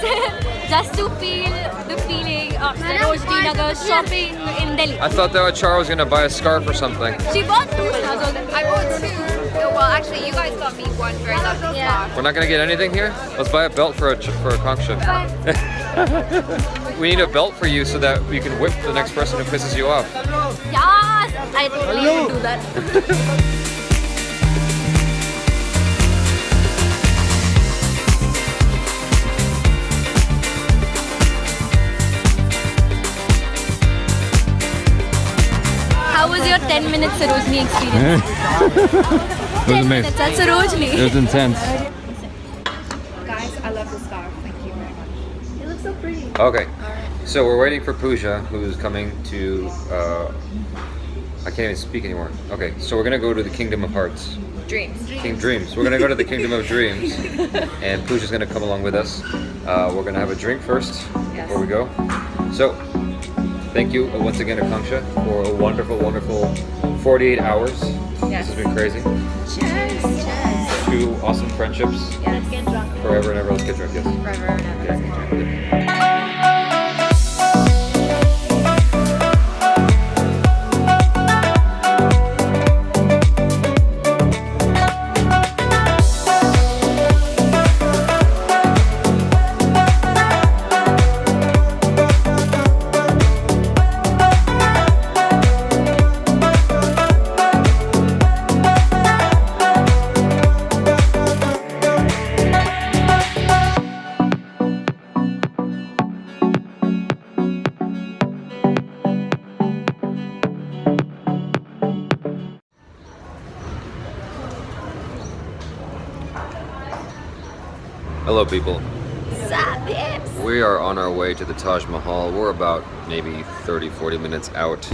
just to feel the feeling of Sarojini Nagar shopping in Delhi. I thought that Chara was gonna buy a scarf or something. She bought 2 stars. I bought 2. Well, actually, you guys got me one very lovely scarf. We're not gonna get anything here? Let's buy a belt for a Kanksha. We need a belt for you so that we can whip the next person who pisses you off. Yes, I totally will do that. How was your 10-minute Sarojini experience? 10 minutes at Sarojini. It was intense. Guys, I love the scarf. Thank you very much. It looks so pretty. Okay, so we're waiting for Pooja, who's coming to, I can't even speak anymore. Okay, so we're gonna go to the Kingdom of Hearts. Dreams. We're gonna go to the Kingdom of Dreams, and Pooja's gonna come along with us. We're gonna have a drink first before we go. So, thank you once again, Akanksha, for a wonderful, wonderful 48 hours. This has been crazy. Cheers. 2 awesome friendships. Yeah, let's get drunk. Forever and ever, let's get drunk, yes. Forever and ever. Okay. Hello people. We are on our way to the Taj Mahal. We're about maybe 30-40 minutes out.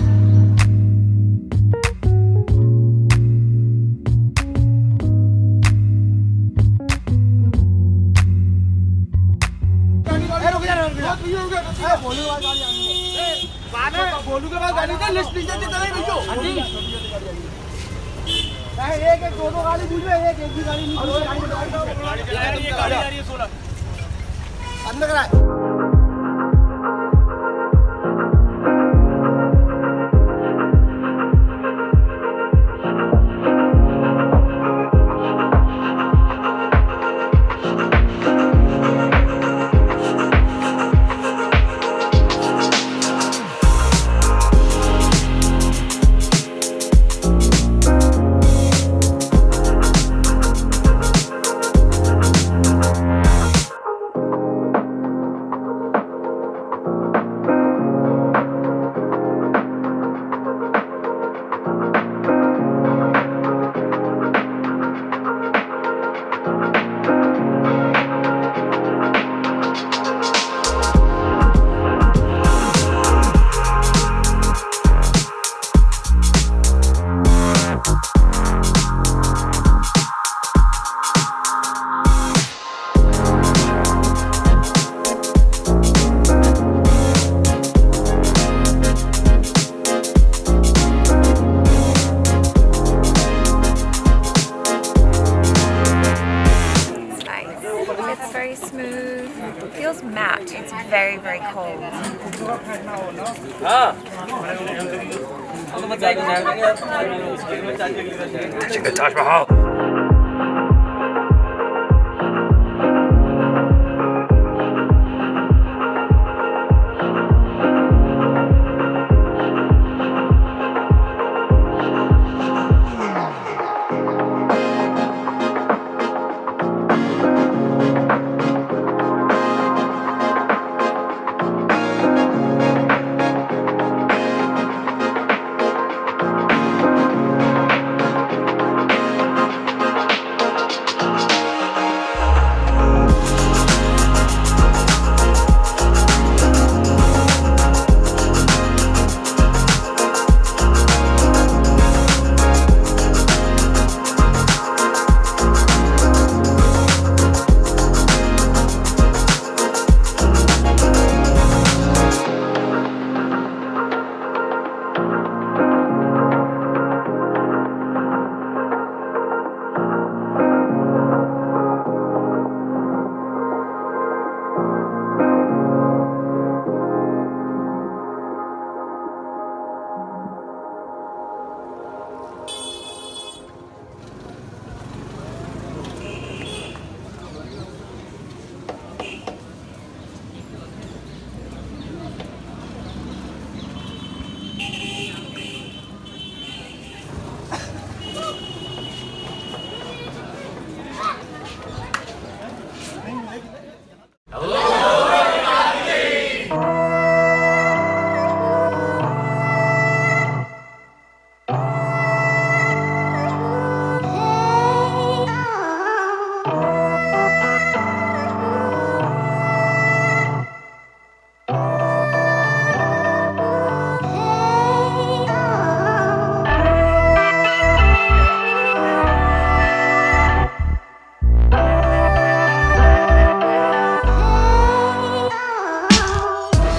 It's very, very cold. Taj Mahal.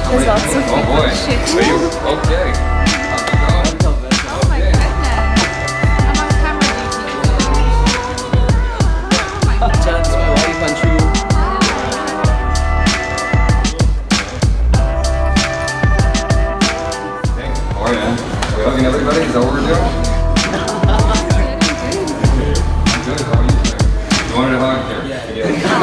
There's lots of people. Oh boy. Shit. Are you okay? How's it going? Oh my goodness. I'm on camera duty. Chance, my wife Anshu. Hey, how are you, man? Are we hugging everybody? Is that what we're doing? I'm good. How are you? You wanted a hug? Here. Yeah.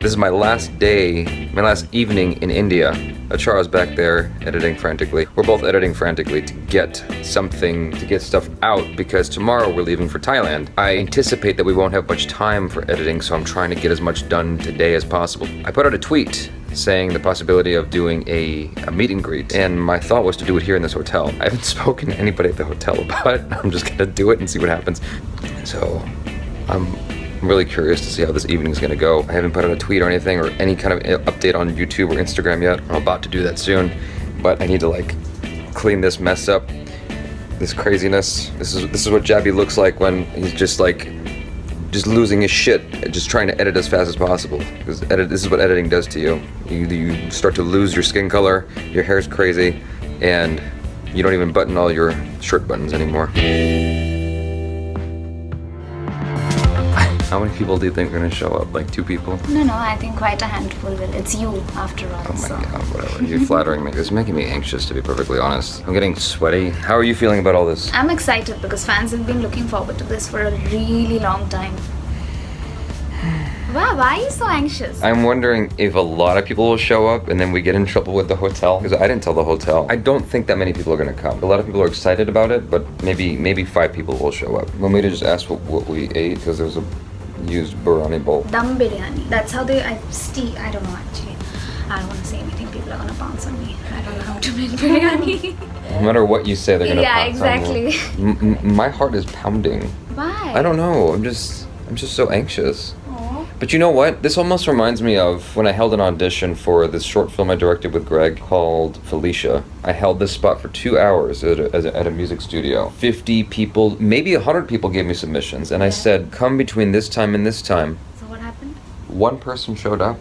This is my last day, my last evening in India. Achar's back there editing frantically. We're both editing frantically to get stuff out because tomorrow we're leaving for Thailand. I anticipate that we won't have much time for editing, so I'm trying to get as much done today as possible. I put out a tweet saying the possibility of doing a meet and greet, and my thought was to do it here in this hotel. I haven't spoken to anybody at the hotel about it. I'm just gonna do it and see what happens. So I'm really curious to see how this evening is gonna go. I haven't put out a tweet or anything or any kind of update on YouTube or Instagram yet. I'm about to do that soon, but I need to like clean this mess up, this craziness. This is what Jaby looks like when he's just losing his shit, just trying to edit as fast as possible. Because this is what editing does to you. You start to lose your skin color, your hair's crazy, and you don't even button all your shirt buttons anymore. How many people do you think are gonna show up? Like 2 people? No, I think quite a handful will. It's you, after all. Oh my god, whatever. You're flattering me. This is making me anxious, to be perfectly honest. I'm getting sweaty. How are you feeling about all this? I'm excited because fans have been looking forward to this for a really long time. Wow, why are you so anxious? I'm wondering if a lot of people will show up and then we get in trouble with the hotel. Because I didn't tell the hotel. I don't think that many people are gonna come. A lot of people are excited about it, but maybe 5 people will show up. Mamita just asked what we ate because there was a used biryani bowl. Dum biryani. That's how they. I don't know actually. I don't want to say anything. People are gonna pounce on me. I don't know how to make biryani. No matter what you say, they're gonna pounce on you. Exactly. My heart is pounding. Why? I don't know. I'm just so anxious. But you know what? This almost reminds me of when I held an audition for this short film I directed with Greg called Felicia. I held this spot for 2 hours at a music studio. 50 people, maybe 100 people gave me submissions, and I said, come between this time and this time. So what happened? One person showed up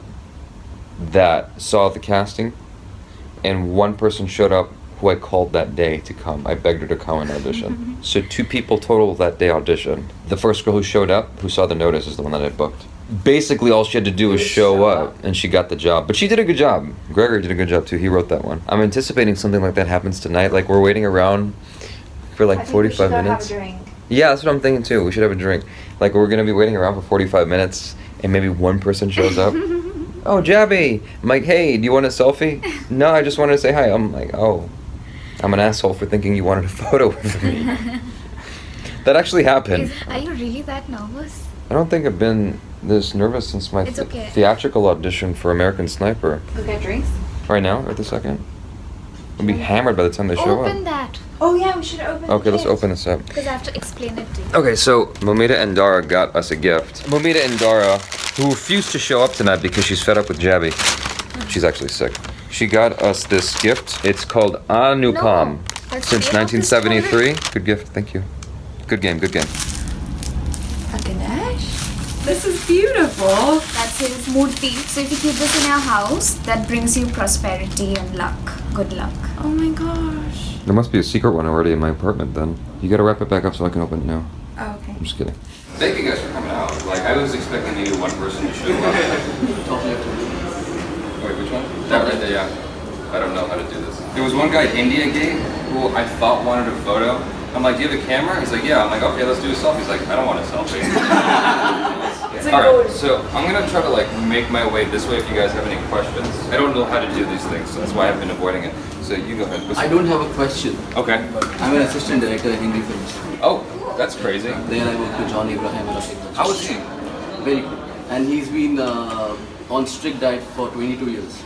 that saw the casting, and one person showed up who I called that day to come. I begged her to come and audition. So 2 people total that day auditioned. The first girl who showed up, who saw the notice, is the one that I booked. Basically, all she had to do was show up, and she got the job. But she did a good job. Gregory did a good job too. He wrote that one. I'm anticipating something like that happens tonight. Like we're waiting around for like 45 minutes. Have a drink. Yeah, that's what I'm thinking too. We should have a drink. Like we're gonna be waiting around for 45 minutes, and maybe one person shows up. Oh, Jaby. I'm like, hey, do you want a selfie? No, I just wanted to say hi. I'm like, oh, I'm an asshole for thinking you wanted a photo with me. That actually happened. Are you really that nervous? I don't think I've been this nervous since my It's okay. theatrical audition for American Sniper. Go get drinks. Right now, right this second. I'll be hammered by the time they show up. Open that. Oh yeah, we should open. Okay, let's open this up. Because I have to explain it to you. Okay, so Momita and Dara got us a gift. Momita and Dara, who refused to show up tonight because she's fed up with Jaby. She's actually sick. She got us this gift. It's called Anupam. That's Since the name of the 1973. Good gift, thank you. Good game, good game. Ganesh? This is beautiful. That's his murti. So if you keep this in your house, that brings you prosperity and luck. Good luck. Oh my gosh. There must be a secret one already in my apartment then. You gotta wrap it back up so I can open it now. Oh, okay. I'm just kidding. Thank you guys for coming out. Like, I was expecting maybe one person to show up. Wait, which one? That right there, yeah. I don't know how to do this. There was one guy at India Gate who I thought wanted a photo. I'm like, do you have a camera? He's like, yeah. I'm like, okay, let's do a selfie. He's like, I don't want a selfie. Alright, so I'm gonna try to like make my way this way if you guys have any questions. I don't know how to do these things, so that's why I've been avoiding it. So you go ahead. I don't have a question. Okay. I'm an assistant director at Hindi Films. Oh, that's crazy. There I work with John Abraham and Rafiq. How is he? Very good. And he's been on strict diet for 22 years.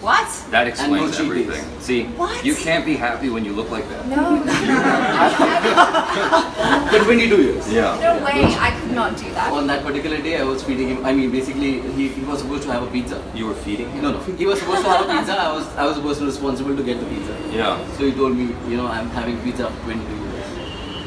What? That explains cheat days. everything. See, What? you can't be happy when you look like that. No. For 22 years. Yeah. No way. I could not do that. On that particular day, I was feeding him. I mean, basically, he was supposed to have a pizza. You were feeding him? No. He was supposed to have a pizza. I was the person responsible to get the pizza. Yeah. So he told me, you know, I'm having pizza after 22 years.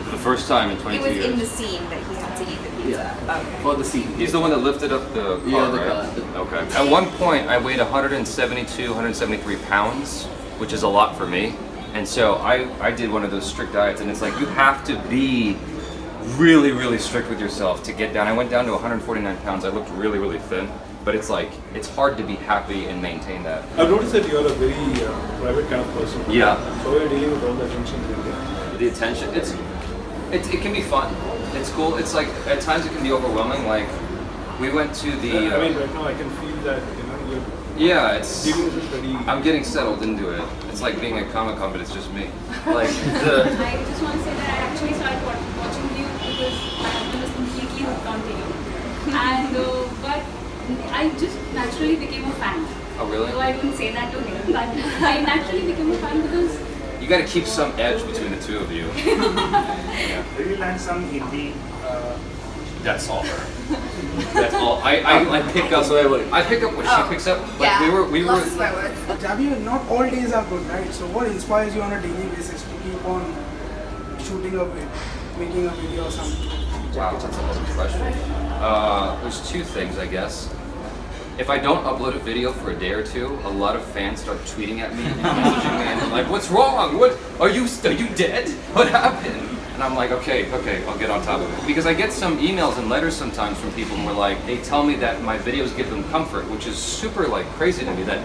For the first time in It 22 was years. in the scene that he had to eat the pizza. Yeah. Okay. For the scene. He's the one that lifted up the car, Yeah, the right? car. Okay. At one point, I weighed 172, 173 pounds, which is a lot for me. And so I did one of those strict diets, and it's like you have to be really, really strict with yourself to get down. I went down to 149 pounds. I looked really, really thin, but it's like, it's hard to be happy and maintain that. I've noticed that you're a very private kind of person. Yeah. So you're dealing with all the attention. The attention, it can be fun. It's cool. It's like, at times it can be overwhelming. Like, we went to the... I mean, right now I can feel that, you're yeah, it's... dealing with it pretty... I'm getting settled into it. It's like being at Comic-Con, but it's just me. Like, the... I just want to say that I actually started watching you because my husband was completely hooked onto you. And, but I just naturally became a fan. Oh, really? So I wouldn't say that to him, but I naturally became a fan because... You gotta keep some edge between the two of you. Yeah. Did you learn some Hindi? That's all her. That's all. I pick up. I pick up what she picks up. But Yeah. we were. Lots of swear words. Jaby, not all days are good, right? So what inspires you on a daily basis to keep on shooting a video, making a video or something? Wow, that's a lovely question. There's two things, I guess. If I don't upload a video for a day or two, a lot of fans start tweeting at me and messaging me and they're like, "What's wrong? What are you dead? What happened?" And I'm like, okay, I'll get on top of it. Because I get some emails and letters sometimes from people who are like, they tell me that my videos give them comfort, which is super like crazy to me that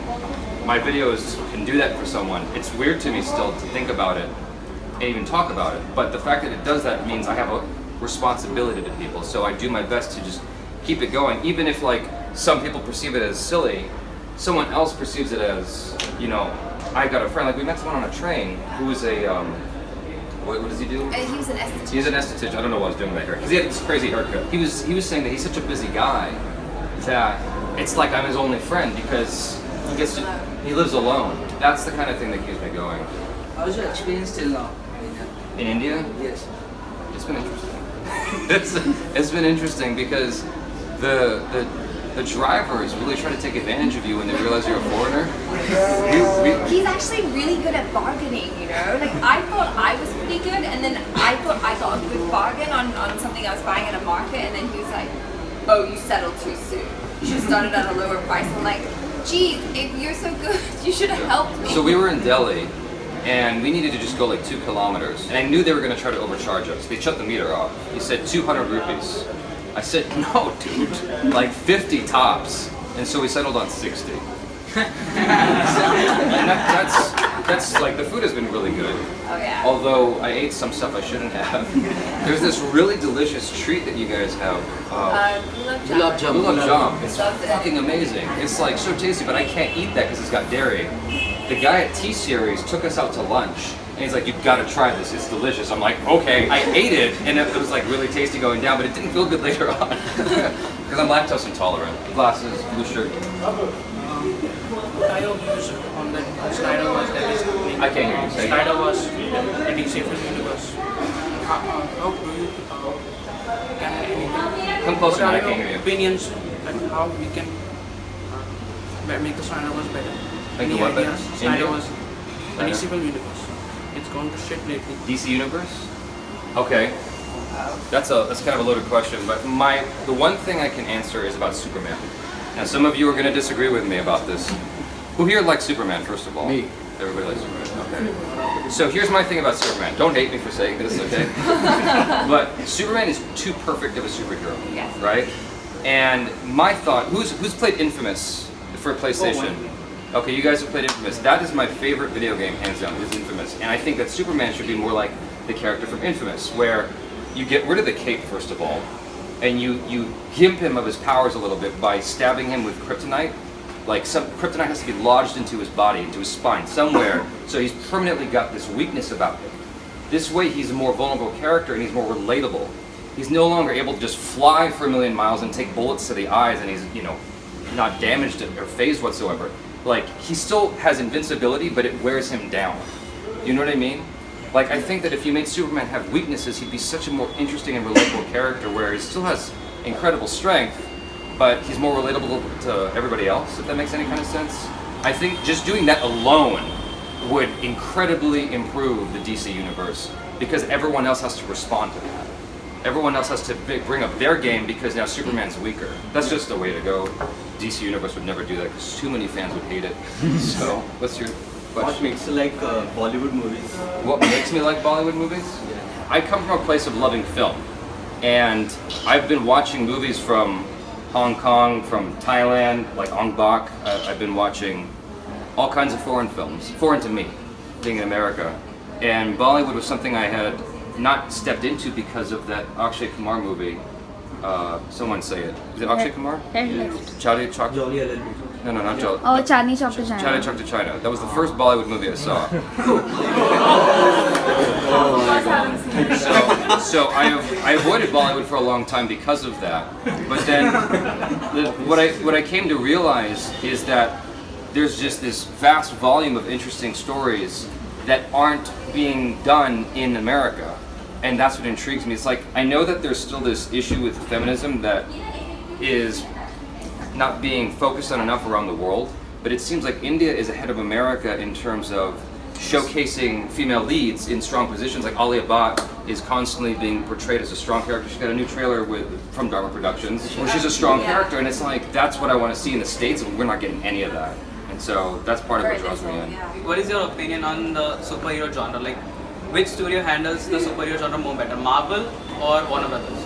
my videos can do that for someone. It's weird to me still to think about it and even talk about it. But the fact that it does that means I have a responsibility to people. So I do my best to just keep it going, even if like some people perceive it as silly, someone else perceives it as, you know, I got a friend, like we met someone on a train who was a, what does he do? He was an esthetician. He's an esthetician. I don't know what I was doing with my hair, because he had this crazy haircut. He was saying that he's such a busy guy that it's like I'm his only friend because he lives alone. That's the kind of thing that keeps me going. How's your experience till now? In India? Yes. It's been interesting. it's been interesting because the drivers really try to take advantage of you when they realize you're a foreigner. He's actually really good at bargaining, you know? Like, I thought I was pretty good, and then I thought I got a good bargain on something I was buying at a market, and then he was like, oh, you settled too soon. You should have started at a lower price. I'm like, geez, if you're so good, you should have helped me. So we were in Delhi, and we needed to just go like 2 kilometers. And I knew they were going to try to overcharge us. They shut the meter off. He said 200 rupees. I said, no, dude, like 50 tops. And so we settled on 60. And that's like, the food has been really good. Oh yeah. Although I ate some stuff I shouldn't have. There's this really delicious treat that you guys have. Gulab jamun. Gulab jamun. It's fucking amazing. It's like so tasty, but I can't eat that because it's got dairy. The guy at T-Series took us out to lunch, and he's like, "You've got to try this. It's delicious." I'm like, "Okay." I ate it, and it was like really tasty going down, but it didn't feel good later on because I'm lactose intolerant. Glasses, blue shirt. I don't use on that Snyder was that is. I can't hear you. Say Snyder was the DC film universe. How do you can anything? Come closer, What I are can't your hear you. opinions and how we can make the Snyder was better? Make the Any what better? ideas? Snyder India? was the DC film universe. It's gone to shit lately. DC Universe? Okay. That's kind of a loaded question, but the one thing I can answer is about Superman. Now some of you are going to disagree with me about this. Who here likes Superman, first of all? Me. Everybody likes Superman, okay. So here's my thing about Superman. Don't hate me for saying this, okay? But Superman is too perfect of a superhero, Yes. right? And my thought, who's played Infamous for PlayStation? Okay, you guys have played Infamous. That is my favorite video game, hands down, is Infamous. And I think that Superman should be more like the character from Infamous, where you get rid of the cape, first of all, and you gimp him of his powers a little bit by stabbing him with kryptonite. Like, some kryptonite has to be lodged into his body, into his spine, somewhere, so he's permanently got this weakness about him. This way he's a more vulnerable character and he's more relatable. He's no longer able to just fly for 1,000,000 miles and take bullets to the eyes and he's, you know, not damaged or phased whatsoever. Like, he still has invincibility, but it wears him down. You know what I mean? Like, I think that if you made Superman have weaknesses, he'd be such a more interesting and relatable character where he still has incredible strength, but he's more relatable to everybody else, if that makes any kind of sense. I think just doing that alone would incredibly improve the DC universe because everyone else has to respond to that. Everyone else has to bring up their game because now Superman's weaker. That's just the way to go. DC Universe would never do that because too many fans would hate it. So, what's your question? What makes you like Bollywood movies? What makes me like Bollywood movies? Yeah. I come from a place of loving film. And I've been watching movies from Hong Kong, from Thailand, like Ong Bak. I've been watching all kinds of foreign films, foreign to me, being in America. And Bollywood was something I had not stepped into because of that Akshay Kumar movie. Someone say it. Is it Akshay Kumar? Charlie Chalk. No, not Jolly. Oh, Chandni Chowk to China. Charlie Chalk to China. That was the first Bollywood movie I saw. So I avoided Bollywood for a long time because of that. But then what I came to realize is that there's just this vast volume of interesting stories that aren't being done in America. And that's what intrigues me. It's like, I know that there's still this issue with feminism that is not being focused on enough around the world, but it seems like India is ahead of America in terms of showcasing female leads in strong positions. Like Alia Bhatt is constantly being portrayed as a strong character. She's got a new trailer from Dharma Productions where she's a strong character, and it's like, that's what I want to see in the States, and we're not getting any of that. And so that's part of what draws me in. What is your opinion on the superhero genre? Like, which studio handles the superhero genre more better, Marvel or Warner Brothers?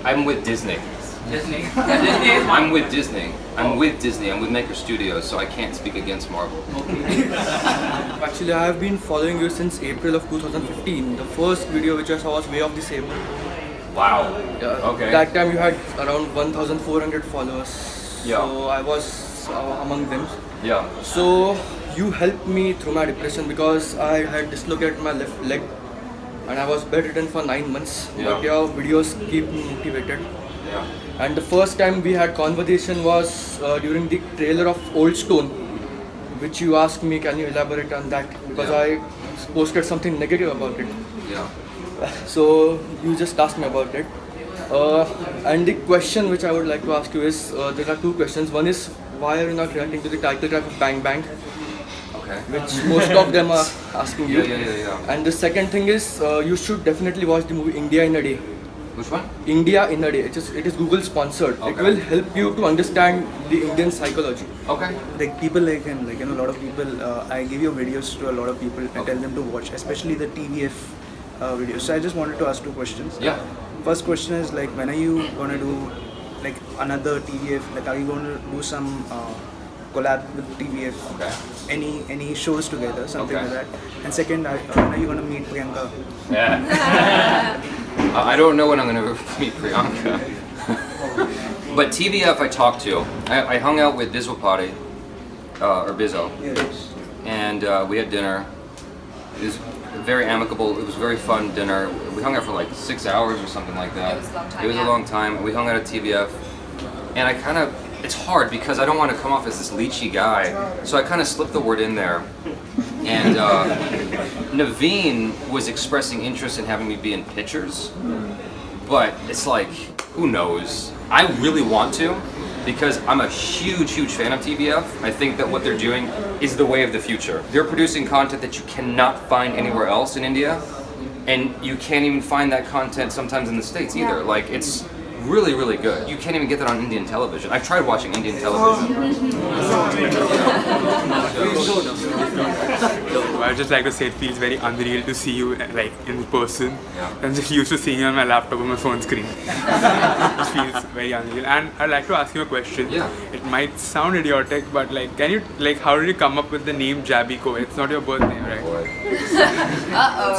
I'm with Disney. Disney. Disney is I'm with Disney. I'm with Disney. I'm with Maker Studios, so I can't speak against Marvel. Actually, I have been following you since April of 2015. The first video which I saw was Way of the Saber. Wow. Yeah. Okay. That time you had around 1,400 followers. Yeah. So I was among them. Yeah. So you helped me through my depression because I had dislocated my left leg and I was bedridden for 9 months. Yeah. But your videos keep me motivated. Yeah. And the first time we had conversation was during the trailer of Old Stone, which you asked me, can you elaborate on that? Because I posted something negative about it. Yeah. So you just asked me about it. And the question which I would like to ask you is, there are two questions. One is, why are you not reacting to the title track of Bang Bang? Okay. Which most of them are asking you. Yeah. And the second thing is, you should definitely watch the movie India in a Day. Which one? India in a Day. It is Google sponsored. Okay. It will help you to understand the Indian psychology. Okay. Like people like him, like, you know, a lot of people, I give your videos to a lot of people and tell them to watch, especially the TVF videos. So I just wanted to ask two questions. Yeah. First question is, like, when are you gonna do like another TVF? Like, are you gonna do some collab with TVF? Okay. Any shows together, something Okay. like that? And second, when are you gonna meet Priyanka? Yeah. I don't know when I'm going to meet Priyanka. But TVF I talked to. I hung out with Bizzle Potty, or Bizzo. Yes. And we had dinner. It was very amicable. It was a very fun dinner. We hung out for like 6 hours or something like that. It was a long time, It was a long time. We hung out at TVF. And I kind of, it's hard because I don't want to come off as this leechy guy. So I kind of slipped the word in there. And Naveen was expressing interest in having me be in pictures. But it's like, who knows? I really want to because I'm a huge fan of TVF. I think that what they're doing is the way of the future. They're producing content that you cannot find anywhere else in India. And you can't even find that content sometimes in the States either. Like, it's really good. You can't even get that on Indian television. I've tried watching Indian television. I would just like to say it feels very unreal to see you like in person. Yeah. I'm just used to seeing you on my laptop or my phone screen. It feels very unreal. And I'd like to ask you a question. Yeah. It might sound idiotic, but like, can you like, how did you come up with the name Jaby Koay? It's not your birth name, right?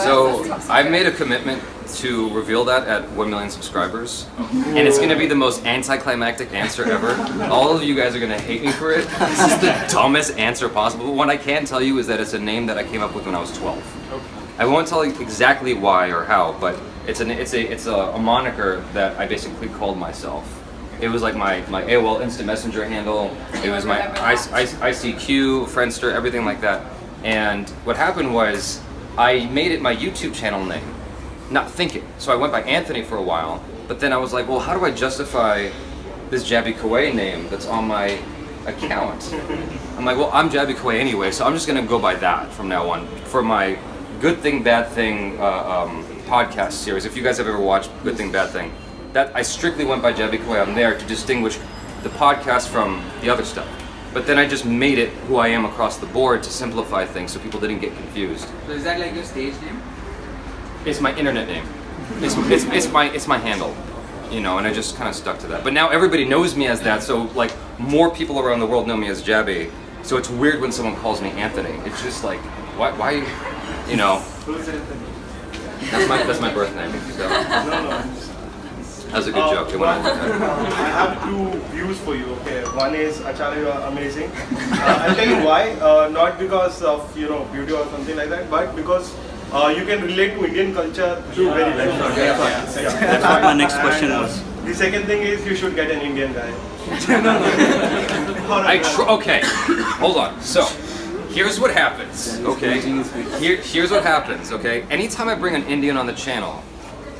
So I've made a commitment to reveal that at 1 million subscribers, and it's going to be the most anticlimactic answer ever. All of you guys are going to hate me for it. This is the dumbest answer possible. But what I can tell you is that it's a name that I came up with when I was 12. I won't tell you exactly why or how, but it's a moniker that I basically called myself. It was like my AOL Instant Messenger handle. It was my ICQ, Friendster, everything like that. And what happened was I made it my YouTube channel name. Not thinking. So I went by Anthony for a while, but then I was like, well, how do I justify this Jaby Koay name that's on my account? I'm like, well, I'm Jaby Koay anyway, so I'm just gonna go by that from now on for my Good Thing, Bad Thing podcast series. If you guys have ever watched Good Thing, Bad Thing, that I strictly went by Jaby Koay on there to distinguish the podcast from the other stuff. But then I just made it who I am across the board to simplify things so people didn't get confused. So is that like your stage name? It's my internet name. It's my handle, you know, and I just kind of stuck to that. But now everybody knows me as that, so like more people around the world know me as Jaby. So it's weird when someone calls me Anthony. It's just like, why, you know? That's my birth name. So. That was a good joke. I have two views for you. Okay, one is Acharya, you are amazing. I'll tell you why. Not because of beauty or something like that, but because you can relate to Indian culture through very well. That's what my next question was. The second thing is you should get an Indian guy. Okay, hold on. So, here's what happens. Okay, here's what happens. Okay, anytime I bring an Indian on the channel,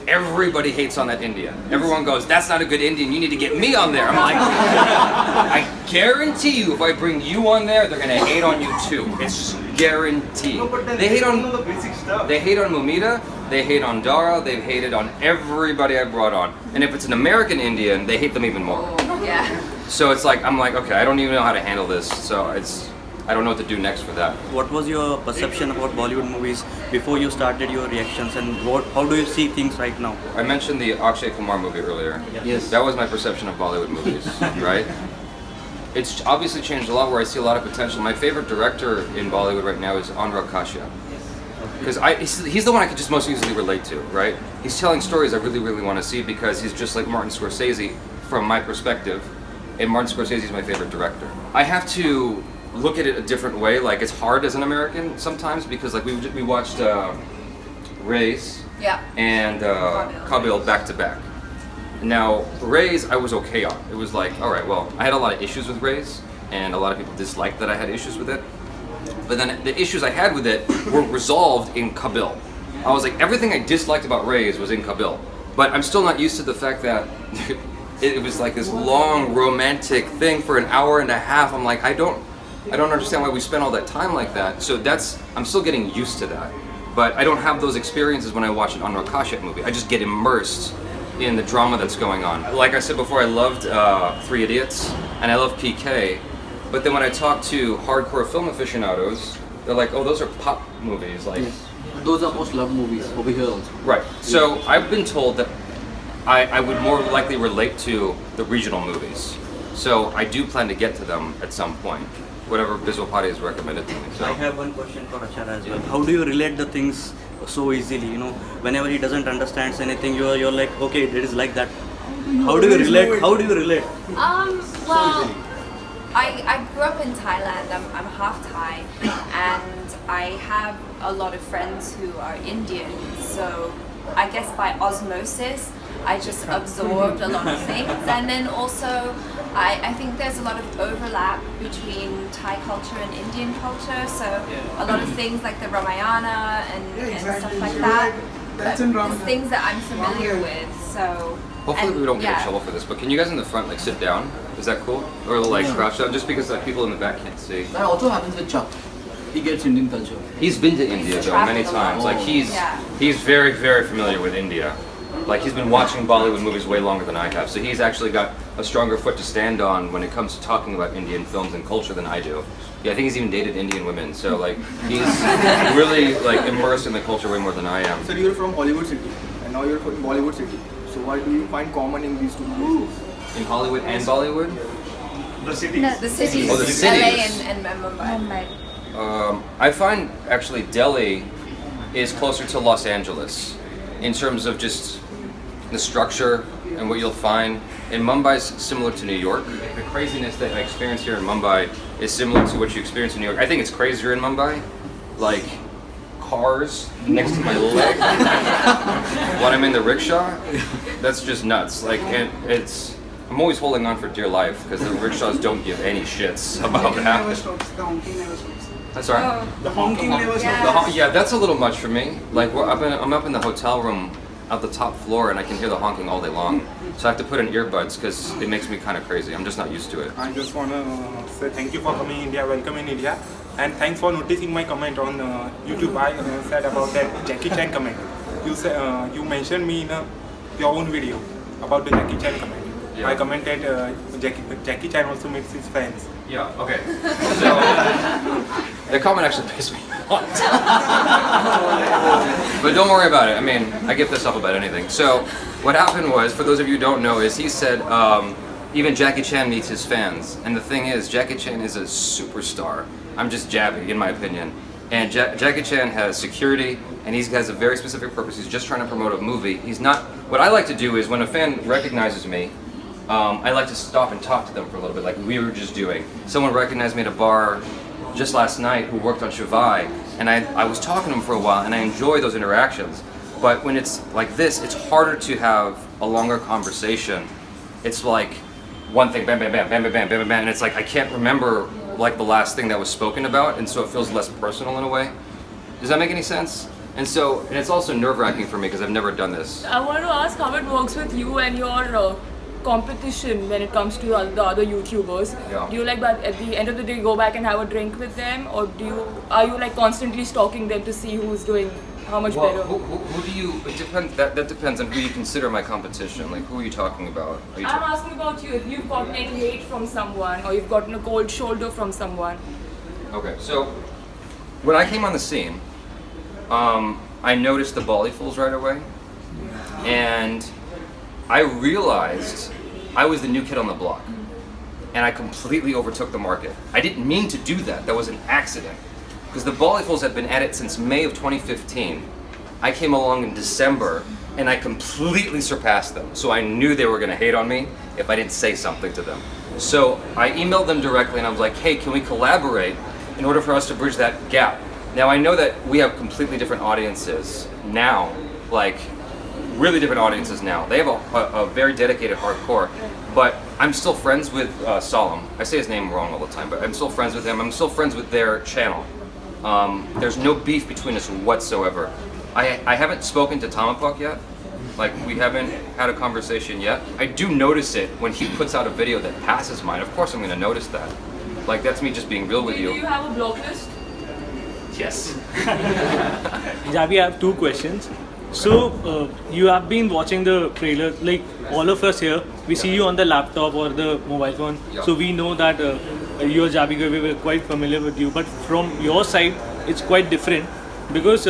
everybody hates on that Indian. Everyone goes, that's not a good Indian, you need to get me on there. I'm like, I guarantee you if I bring you on there, they're gonna hate on you too. It's guaranteed. They hate on Mumita, they hate on Dara, they've hated on everybody I brought on. And if it's an American Indian, they hate them even more. Yeah. So it's like, I'm like, okay, I don't even know how to handle this. So I don't know what to do next for that. What was your perception about Bollywood movies before you started your reactions, and how do you see things right now? I mentioned the Akshay Kumar movie earlier. Yes. That was my perception of Bollywood movies, right? It's obviously changed a lot where I see a lot of potential. My favorite director in Bollywood right now is Anurag Kashyap. because he's the one I could just most easily relate to, right? He's telling stories I really, really want to see because he's just like Martin Scorsese from my perspective, and Martin Scorsese is my favorite director. I have to look at it a different way. Like, it's hard as an American sometimes because like we watched Rays and Kabil back to back. Now, Rays I was okay on. It was like, all right, well, I had a lot of issues with Rays, and a lot of people disliked that I had issues with it. But then the issues I had with it were resolved in Kabil. I was like, everything I disliked about Rays was in Kabil. But I'm still not used to the fact that it was like this long romantic thing for an hour and a half. I'm like, I don't understand why we spent all that time like that. So I'm still getting used to that. But I don't have those experiences when I watch an Anwar Kashyap movie. I just get immersed in the drama that's going on. Like I said before, I loved 3 Idiots, and I love PK. But then when I talk to hardcore film aficionados, they're like, oh, those are pop movies. Like, those are most loved movies over here also. Right. So I've been told that I would more likely relate to the regional movies. So I do plan to get to them at some point, whatever Biswal Padi has recommended to me. So. I have one question for Achara as well. How do you relate the things so easily? You know, whenever he doesn't understand anything, you're like, okay, it is like that. How do you relate? How do you relate? Well, I grew up in Thailand. I'm half Thai, and I have a lot of friends who are Indian. So I guess by osmosis, I just absorbed a lot of things. And then also, I think there's a lot of overlap between Thai culture and Indian culture. So a lot of things like the Ramayana and stuff like that. That's in Ramayana. There's things that I'm familiar with. So. Hopefully we don't get in trouble for this, but can you guys in the front like sit down? Is that cool? Or like crouch down, just because like people in the back can't see. That also happens with Chuck. He gets Indian culture. He's been to India though many times. Like he's very, very familiar with India. Like he's been watching Bollywood movies way longer than I have, so he's actually got a stronger foot to stand on when it comes to talking about Indian films and culture than I do. Yeah, I think he's even dated Indian women, so like he's really like immersed in the culture way more than I am. So you're from Hollywood City, and now you're from Bollywood City. So what do you find common in these two places? In Hollywood and Bollywood? The cities. No, the cities. Oh, the cities. LA and Mumbai. I find actually Delhi is closer to Los Angeles in terms of just the structure and what you'll find. And Mumbai is similar to New York. The craziness that I experience here in Mumbai is similar to what you experience in New York. I think it's crazier in Mumbai. Like cars next to my leg when I'm in the rickshaw. That's just nuts. Like, and I'm always holding on for dear life because the rickshaws don't give any shits about that. The honking never stops. That's right. The honking never stops. Yeah, that's a little much for me. Like, I'm up in the hotel room at the top floor and I can hear the honking all day long. So I have to put in earbuds because it makes me kind of crazy. I'm just not used to it. I just want to say thank you for coming India, welcome in India. And thanks for noticing my comment on YouTube. I said about that Jackie Chan comment. You mentioned me in your own video about the Jackie Chan comment. Yeah. I commented Jackie Chan also meets his fans. Yeah, okay. So, the comment actually pissed me off. But don't worry about it. I mean, I get pissed off about anything. So, what happened was, for those of you who don't know, is he said even Jackie Chan meets his fans. And the thing is, Jackie Chan is a superstar. I'm just Jaby, in my opinion. And Jackie Chan has security, and he has a very specific purpose. He's just trying to promote a movie. He's not. What I like to do is, when a fan recognizes me, I like to stop and talk to them for a little bit, like we were just doing. Someone recognized me at a bar just last night who worked on Shivai, and I was talking to him for a while, and I enjoy those interactions. But when it's like this, it's harder to have a longer conversation. It's like one thing, bam, bam, bam, bam, bam, bam, bam, bam, and it's like I can't remember like the last thing that was spoken about, and so it feels less personal in a way. Does that make any sense? And it's also nerve-wracking for me because I've never done this. I want to ask how it works with you and your competition when it comes to the other YouTubers. Yeah. Do you like, but at the end of the day, go back and have a drink with them, or are you like constantly stalking them to see who's doing how much better? Who do you? It depends. That depends on who you consider my competition. Like, who are you talking about? I'm asking about you. If you've gotten any hate from someone, or you've gotten a cold shoulder from someone. Okay, so when I came on the scene, I noticed the Bollyfools right away, and I realized I was the new kid on the block, and I completely overtook the market. I didn't mean to do that. That was an accident. because the Bollyfuls had been at it since May of 2015. I came along in December and I completely surpassed them. So I knew they were gonna hate on me if I didn't say something to them. So I emailed them directly and I was like, hey, can we collaborate in order for us to bridge that gap? Now I know that we have completely different audiences now, like really different audiences now. They have a very dedicated hardcore, but I'm still friends with Solemn. I say his name wrong all the time, but I'm still friends with him. I'm still friends with their channel. There's no beef between us whatsoever. I haven't spoken to Tomapok yet. Like, we haven't had a conversation yet. I do notice it when he puts out a video that passes mine. Of course I'm gonna notice that. Like, that's me just being real with you. Do you have a block list? Yes. Jaby, I have two questions. So, you have been watching the trailer, like all of us here, we see you on the laptop or the mobile phone. Yeah. So we know that you are Jaby, we're quite familiar with you. But from your side, it's quite different because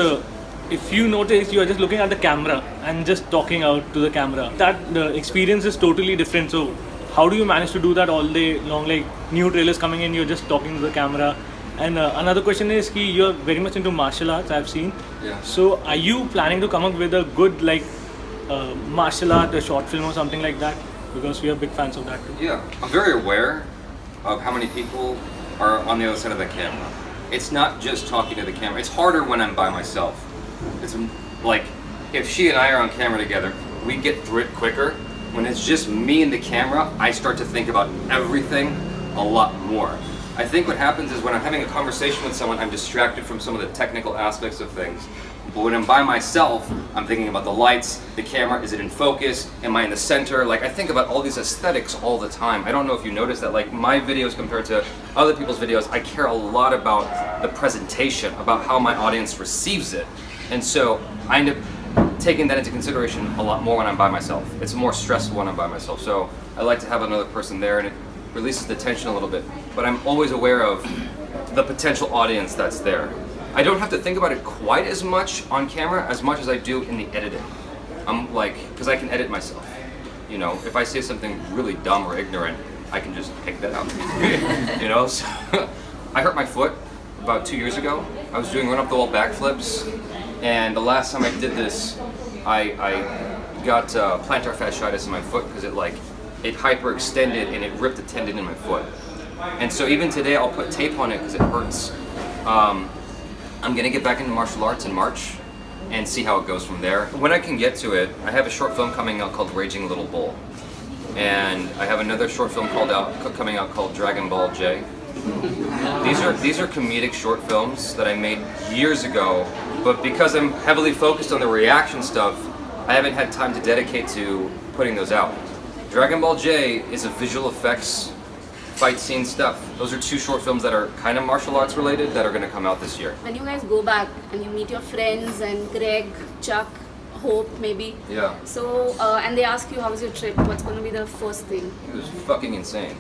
if you notice, you are just looking at the camera and just talking out to the camera. That experience is totally different. So how do you manage to do that all day long? Like new trailers coming in, you're just talking to the camera. And another question is, you're very much into martial arts, I've seen. Yeah. So are you planning to come up with a good martial art, a short film or something like that? Because we are big fans of that too. Yeah, I'm very aware of how many people are on the other side of the camera. It's not just talking to the camera. It's harder when I'm by myself. It's like, if she and I are on camera together, we get through it quicker. When it's just me and the camera, I start to think about everything a lot more. I think what happens is when I'm having a conversation with someone, I'm distracted from some of the technical aspects of things. But when I'm by myself, I'm thinking about the lights, the camera, is it in focus? Am I in the center? Like, I think about all these aesthetics all the time. I don't know if you noticed that, like, my videos compared to other people's videos, I care a lot about the presentation, about how my audience receives it. And so I end up taking that into consideration a lot more when I'm by myself. It's more stressful when I'm by myself. So I like to have another person there, and it releases the tension a little bit. But I'm always aware of the potential audience that's there. I don't have to think about it quite as much on camera as much as I do in the editing. I'm like, because I can edit myself. You know, if I say something really dumb or ignorant, I can just take that out. You know, so I hurt my foot about 2 years ago. I was doing run-up-the-wall backflips, and the last time I did this, I got plantar fasciitis in my foot because it hyperextended and it ripped a tendon in my foot. And so even today I'll put tape on it because it hurts. I'm gonna get back into martial arts in March and see how it goes from there. When I can get to it, I have a short film coming out called Raging Little Bull. And I have another short film coming out called Dragon Ball J. These are comedic short films that I made years ago, but because I'm heavily focused on the reaction stuff, I haven't had time to dedicate to putting those out. Dragon Ball J is a visual effects fight scene stuff. Those are two short films that are kind of martial arts related that are going to come out this year. When you guys go back and you meet your friends and Greg, Chuck, Hope maybe. Yeah. So, and they ask you how was your trip, what's going to be the first thing? It was fucking insane.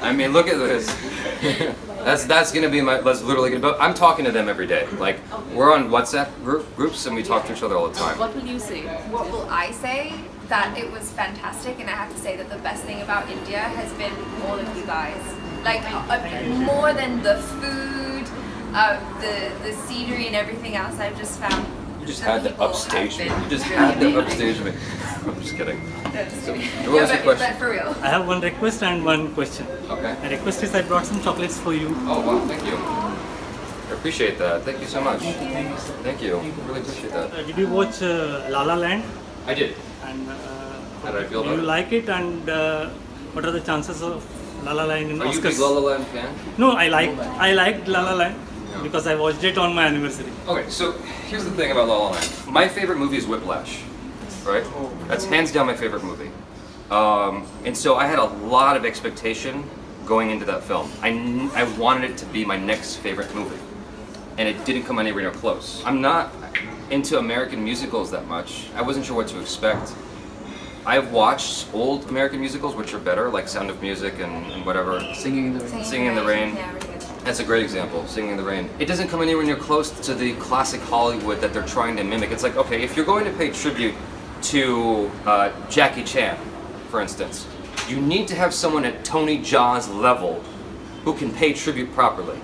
I mean, look at this. That's gonna be that's literally gonna be, I'm talking to them every day. Like, we're on WhatsApp groups and we talk to each other all the time. What will you say? What will I say? That it was fantastic, and I have to say that the best thing about India has been all of you guys. Like, more than the food, the scenery and everything else, I've just found. You just had to upstage me. You just had to upstage me. I'm just kidding. So, what was your question? But for real. I have one request and one question. Okay. The request is I brought some chocolates for you. Oh wow, thank you. I appreciate that. Thank you so much. Thank you. Really appreciate that. Did you watch La La Land? I did. And how did I feel do about you it? like it? And what are the chances of La La Land in Are you a Oscars? big La La Land fan? No, I liked La La Land because I watched it on my anniversary. Okay, so here's the thing about La La Land. My favorite movie is Whiplash, right? That's hands down my favorite movie. And so I had a lot of expectation going into that film. I wanted it to be my next favorite movie, and it didn't come anywhere near close. I'm not into American musicals that much. I wasn't sure what to expect. I've watched old American musicals, which are better, like Sound of Music and whatever. Singing in the Rain. Singing in the Rain. Yeah, really good. That's a great example, Singing in the Rain. It doesn't come anywhere near close to the classic Hollywood that they're trying to mimic. It's like, okay, if you're going to pay tribute to Jackie Chan, for instance, you need to have someone at Tony Jaa's level who can pay tribute properly.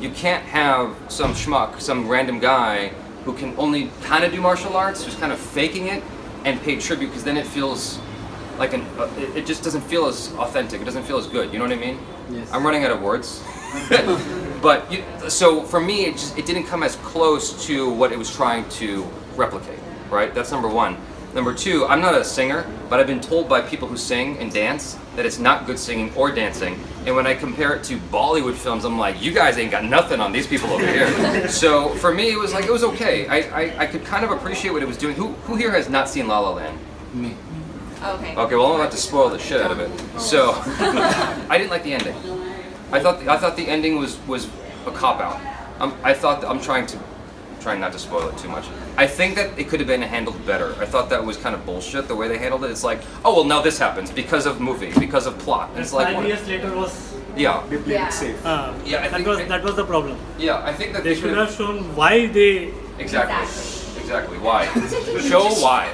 you can't have some schmuck, some random guy who can only kind of do martial arts, who's kind of faking it, and pay tribute, because then it feels like it just doesn't feel as authentic. It doesn't feel as good. You know what I mean? Yes. I'm running out of words. But so for me, it didn't come as close to what it was trying to replicate. Right? That's number one. Number two, I'm not a singer, but I've been told by people who sing and dance that it's not good singing or dancing. And when I compare it to Bollywood films, I'm like, you guys ain't got nothing on these people over here. So for me, it was okay. I could kind of appreciate what it was doing. Who here has not seen La La Land? Me. Okay. Okay, well, I'm about to spoil the shit out of it. So I didn't like the ending. I thought the ending was a cop-out. I'm trying not to spoil it too much. I think that it could have been handled better. I thought that was kind of bullshit the way they handled it. It's like, oh well, now this happens because of movie, because of plot. And it's like 5 years later was. Yeah. They played it safe. That was the problem. Yeah, I think that they should have shown why they. Exactly. Why? Show why.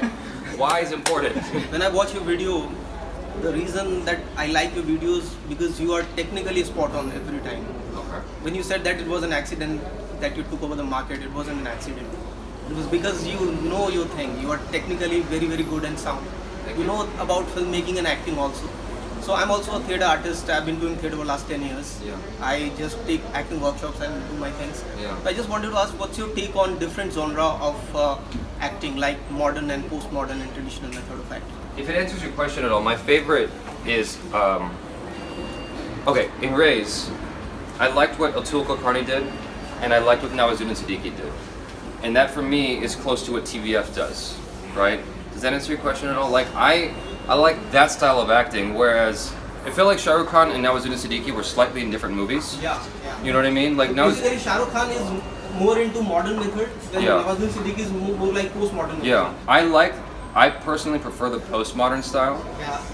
Why is important. When I watch your video, the reason that I like your videos because you are technically spot on every time. Okay. When you said that it was an accident that you took over the market, it wasn't an accident. It was because you know your thing. You are technically very, very good and sound. You know about filmmaking and acting also. So I'm also a theatre artist. I've been doing theatre for the last 10 years. Yeah. I just take acting workshops and do my things. Yeah. I just wanted to ask, what's your take on different genre of acting, like modern and postmodern and traditional method of acting? If it answers your question at all, my favorite is okay. In Rays, I liked what Atul Kulkarni did, and I liked what Nawazuddin Siddiqui did. And that for me is close to what TVF does, right? Does that answer your question at all? Like I like that style of acting, whereas I feel like Shah Rukh Khan and Nawazuddin Siddiqui were slightly in different movies. Yeah. You know what I mean? Like basically, Shah Rukh Khan is more into modern method, then Yeah. Nawazuddin Siddiqui is more like postmodern method. Yeah, I personally prefer the postmodern style,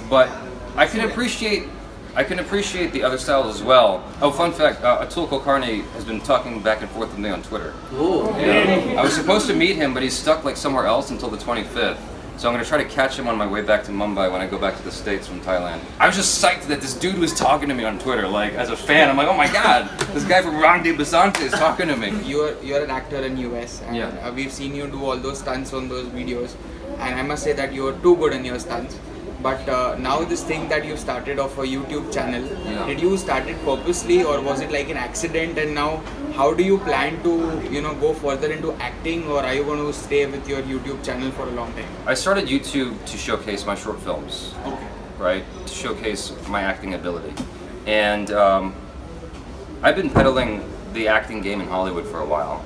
but I can appreciate the other styles as well. Oh, fun fact, Atul Kulkarni has been talking back and forth with me on Twitter. Oh. Yeah. I was supposed to meet him, but he's stuck like somewhere else until the 25th. So I'm going to try to catch him on my way back to Mumbai when I go back to the States from Thailand. I was just psyched that this dude was talking to me on Twitter. Like, as a fan, I'm like, oh my god, this guy from Rangdi Basante is talking to me. You're an actor in US, and we've seen you do all those stunts on those videos, and I must say that you're too good in your stunts. But now this thing that you started off a YouTube channel, did you start it purposely or was it like an accident? And now how do you plan to go further into acting, or are you going to stay with your YouTube channel for a long time? I started YouTube to showcase my short films, right? To showcase my acting ability. And I've been peddling the acting game in Hollywood for a while.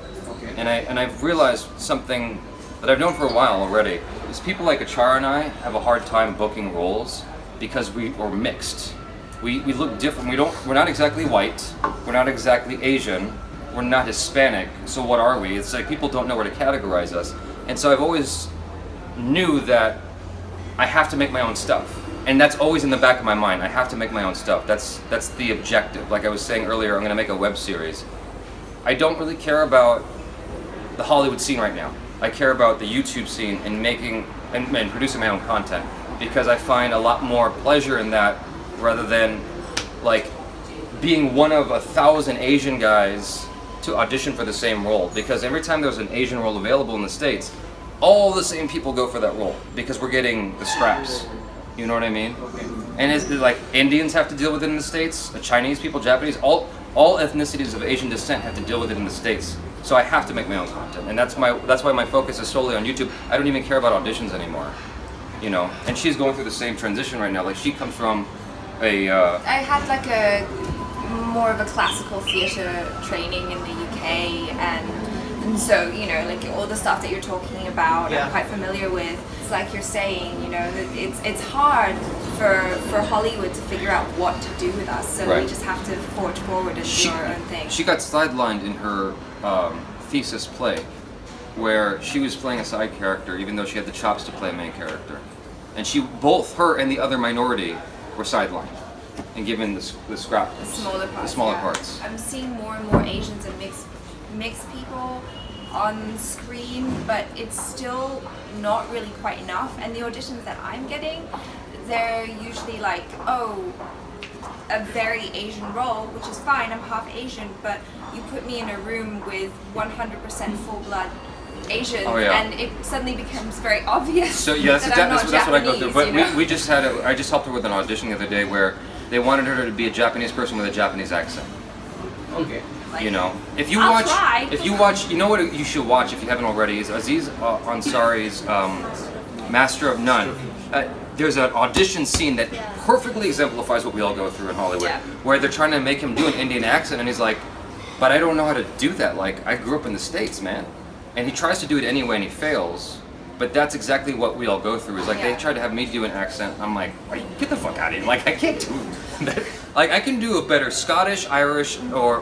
And I've realized something that I've known for a while already, is people like Achara and I have a hard time booking roles because we're mixed. We look different. We're not exactly white, we're not exactly Asian, we're not Hispanic, so what are we? It's like people don't know where to categorize us. And so I've always knew that I have to make my own stuff. And that's always in the back of my mind. I have to make my own stuff. That's the objective. Like I was saying earlier, I'm gonna make a web series. I don't really care about the Hollywood scene right now. I care about the YouTube scene and making and producing my own content, because I find a lot more pleasure in that rather than like being one of 1,000 Asian guys to audition for the same role. Because every time there's an Asian role available in the States, all the same people go for that role because we're getting the scraps. You know what I mean? And it's like Indians have to deal with it in the States, the Chinese people, Japanese, all ethnicities of Asian descent have to deal with it in the States. So I have to make my own content, and that's why my focus is solely on YouTube. I don't even care about auditions anymore, you know. And she's going through the same transition right now. Like she comes from a. I had like a more of a classical theatre training in the UK, and so like all the stuff that you're talking about, I'm quite familiar with. It's like you're saying, it's hard for Hollywood to figure out what to do with us, so we just have to forge forward and do our own thing. She got sidelined in her thesis play, where she was playing a side character even though she had the chops to play a main character, and both her and the other minority were sidelined and given the scrap, the smaller parts. The smaller parts. I'm seeing more and more Asians and mixed people on screen, but it's still not really quite enough. And the auditions that I'm getting, they're usually like, oh, a very Asian role, which is fine. I'm half Asian, but you put me in a room with 100% full blood Asians, and it suddenly becomes very obvious. So yeah, that's what I go through. But you know? we just I just helped her with an audition the other day where they wanted her to be a Japanese person with a Japanese accent. Okay. You know, if you I'll try. watch, you know what you should watch if you haven't already is Aziz Ansari's Master of None. There's an audition scene that perfectly exemplifies what we all go through in Hollywood, where they're trying to make him do an Indian accent, and he's like, "But I don't know how to do that. Like, I grew up in the States, man." And he tries to do it anyway, and he fails. But that's exactly what we all go through. Is like they tried to have me do an accent. I'm like, get the fuck out of here! Like, I can't do that. Like, I can do a better Scottish, Irish, or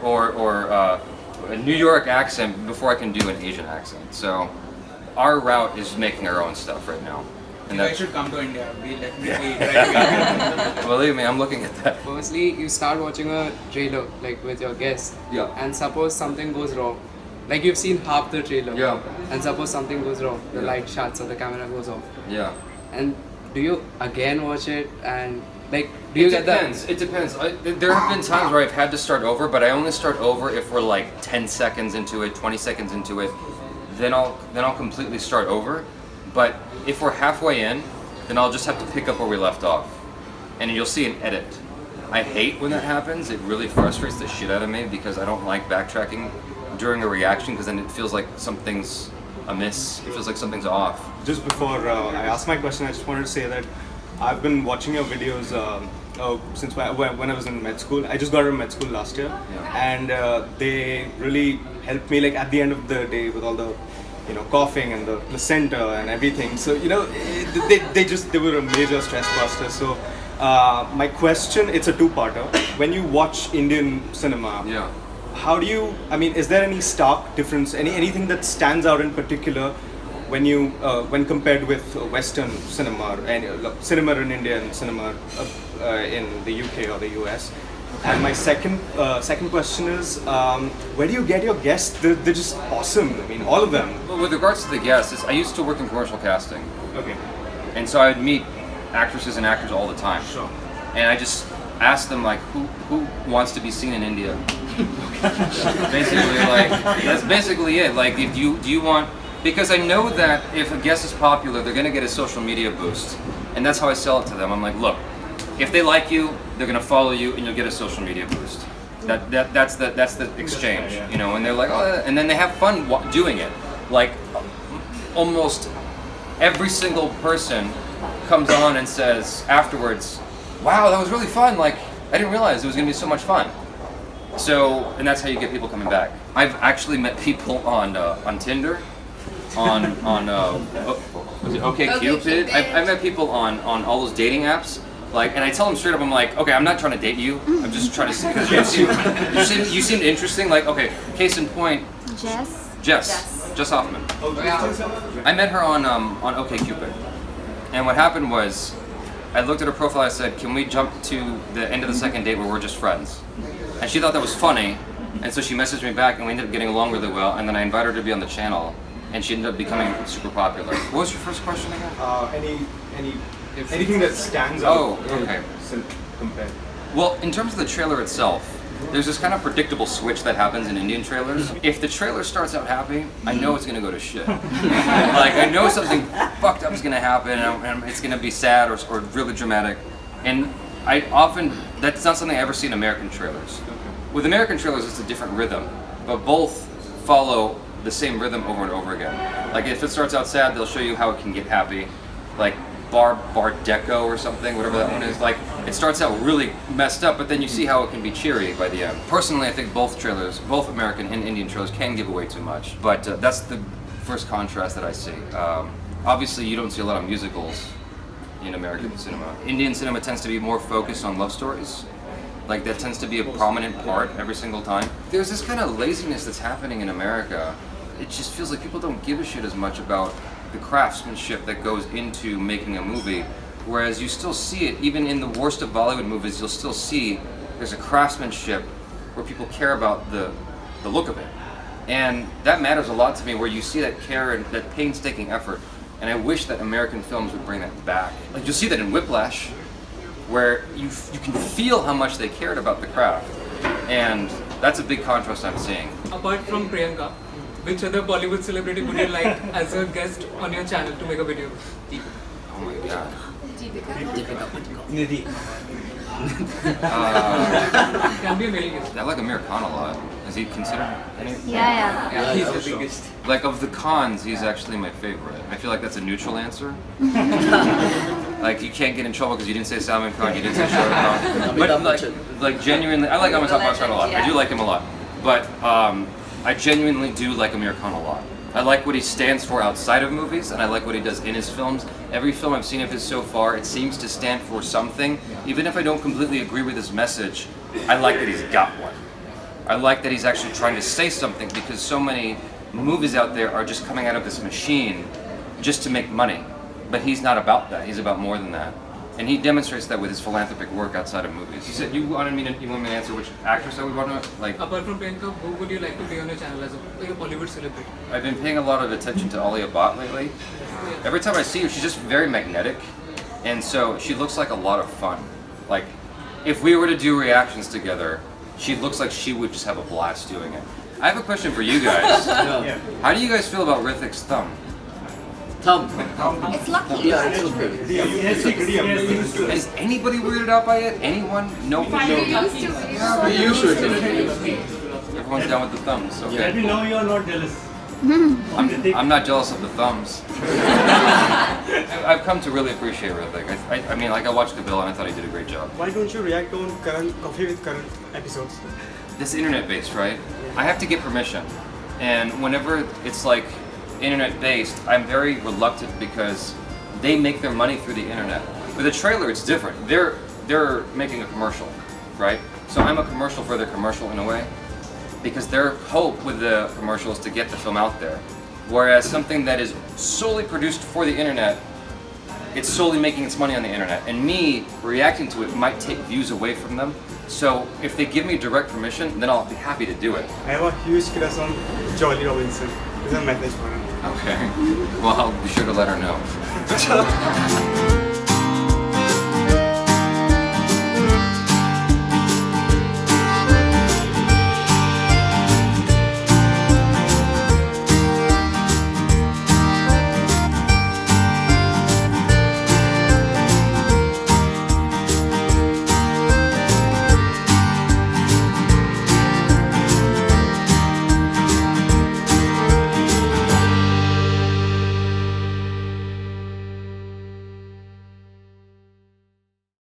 a New York accent before I can do an Asian accent. So, our route is making our own stuff right now. And you guys should come to India. We'll definitely try to. Believe me, I'm looking at that. Firstly, you start watching a trailer like with your guest. Yeah. And suppose something goes wrong. Like you've seen half the trailer. Yeah. And suppose something goes wrong. The light shuts or the camera goes off. Yeah. And do you again watch it and like do you get that? It depends. There have been times where I've had to start over, but I only start over if we're like 10 seconds into it, 20 seconds into it. Then I'll completely start over. But if we're halfway in, then I'll just have to pick up where we left off. And you'll see an edit. I hate when that happens. It really frustrates the shit out of me because I don't like backtracking during a reaction because then it feels like something's amiss. It feels like something's off. Just before I ask my question, I just wanted to say that I've been watching your videos since when I was in med school. I just got out of med school last year, and they really helped me like at the end of the day with all the coughing and the placenta and everything. So they were a major stress buster. So my question, it's a two-parter. When you watch Indian cinema, how do you? I mean, is there any stark difference? Anything that stands out in particular when compared with Western cinema and cinema in India and cinema in the UK or the US? And my second question is, where do you get your guests? They're just awesome. I mean, all of them. Well, with regards to the guests, I used to work in commercial casting. Okay. And so I would meet actresses and actors all the time. Sure. And I just asked them like, who wants to be seen in India? Basically, like that's basically it. Like, if do you want? Because I know that if a guest is popular, they're gonna get a social media boost, and that's how I sell it to them. I'm like, look, if they like you, they're gonna follow you, and you'll get a social media boost. That's the exchange, And they're like, oh, and then they have fun doing it. Like, almost every single person comes on and says afterwards, wow, that was really fun. Like, I didn't realize it was gonna be so much fun. So, and that's how you get people coming back. I've actually met people on Tinder, on was it OkCupid? I've met people on all those dating apps. Like, and I tell them straight up, I'm like, okay, I'm not trying to date you. I'm just trying to see because you seemed interesting. Like, okay, case in point, Jess Hoffman. I met her on OkCupid, and what happened was, I looked at her profile. I said, can we jump to the end of the second date where we're just friends? And she thought that was funny, and so she messaged me back, and we ended up getting along really well. And then I invited her to be on the channel, and she ended up becoming super popular. What was your first question again? Anything that stands out. Oh, okay. Compared. Well, in terms of the trailer itself, there's this kind of predictable switch that happens in Indian trailers. If the trailer starts out happy, I know it's gonna go to shit. Like, I know something fucked up is gonna happen, and it's gonna be sad or really dramatic. And that's not something I ever see in American trailers. With American trailers, it's a different rhythm, but both follow the same rhythm over and over again. Like, if it starts out sad, they'll show you how it can get happy. Like Bar Deco or something, whatever that one is. Like, it starts out really messed up, but then you see how it can be cheery by the end. Personally, I think both American and Indian trailers can give away too much, but that's the first contrast that I see. Obviously, you don't see a lot of musicals in American cinema. Indian cinema tends to be more focused on love stories. Like, that tends to be a prominent part every single time. There's this kind of laziness that's happening in America. It just feels like people don't give a shit as much about the craftsmanship that goes into making a movie, whereas you still see it, even in the worst of Bollywood movies, you'll still see there's a craftsmanship where people care about the look of it. And that matters a lot to me, where you see that care and that painstaking effort. And I wish that American films would bring that back. Like, you'll see that in Whiplash, where you can feel how much they cared about the craft, and that's a big contrast I'm seeing. Apart from Priyanka, which other Bollywood celebrity would you like as a guest on your channel to make a video? Oh my god. Nidhi. Can be a male guest. I like Amir Khan a lot. Is he considered any? Yeah, he's he's the the biggest. Like of the Khans, he's actually my favorite. I feel like that's a neutral answer. Like you can't get in trouble because you didn't say Salman Khan, you didn't say Shah Rukh Khan. But like genuinely, I like Amitabh Bachchan a lot. I do like him a lot. But I genuinely do like Amir Khan a lot. I like what he stands for outside of movies, and I like what he does in his films. Every film I've seen of his so far, it seems to stand for something. Even if I don't completely agree with his message, I like that he's got one. I like that he's actually trying to say something, because so many movies out there are just coming out of this machine just to make money. But he's not about that. He's about more than that. And he demonstrates that with his philanthropic work outside of movies. You said you want me to answer which actress I would want to like. Apart from Priyanka, who would you like to be on your channel as a Bollywood celebrity? I've been paying a lot of attention to Alia Bhatt lately. Every time I see her, she's just very magnetic, and so she looks like a lot of fun. Like, if we were to do reactions together, she looks like she would just have a blast doing it. I have a question for you guys. How do you guys feel about Hrithik's thumb? Thumb. It's lucky. Yeah, it's okay. Is anybody weirded out by it? Anyone? No. You should. Everyone's down with the thumbs. Okay. Let me know you are not jealous. I'm not jealous of the thumbs. I've come to really appreciate Hrithik. I mean, like I watched Kabila and I thought he did a great job. Why don't you react on current Coffee with Karan episodes? This internet-based, right? I have to get permission, and whenever it's like internet-based, I'm very reluctant because they make their money through the internet. With a trailer, it's different. They're making a commercial, right? So I'm a commercial for their commercial in a way, because their hope with the commercial is to get the film out there. Whereas something that is solely produced for the internet, it's solely making its money on the internet. And me reacting to it might take views away from them. So if they give me direct permission, then I'll be happy to do it. I have a huge crush on Jolly Robinson. There's a message for her. Okay. Well, I'll be sure to let her know.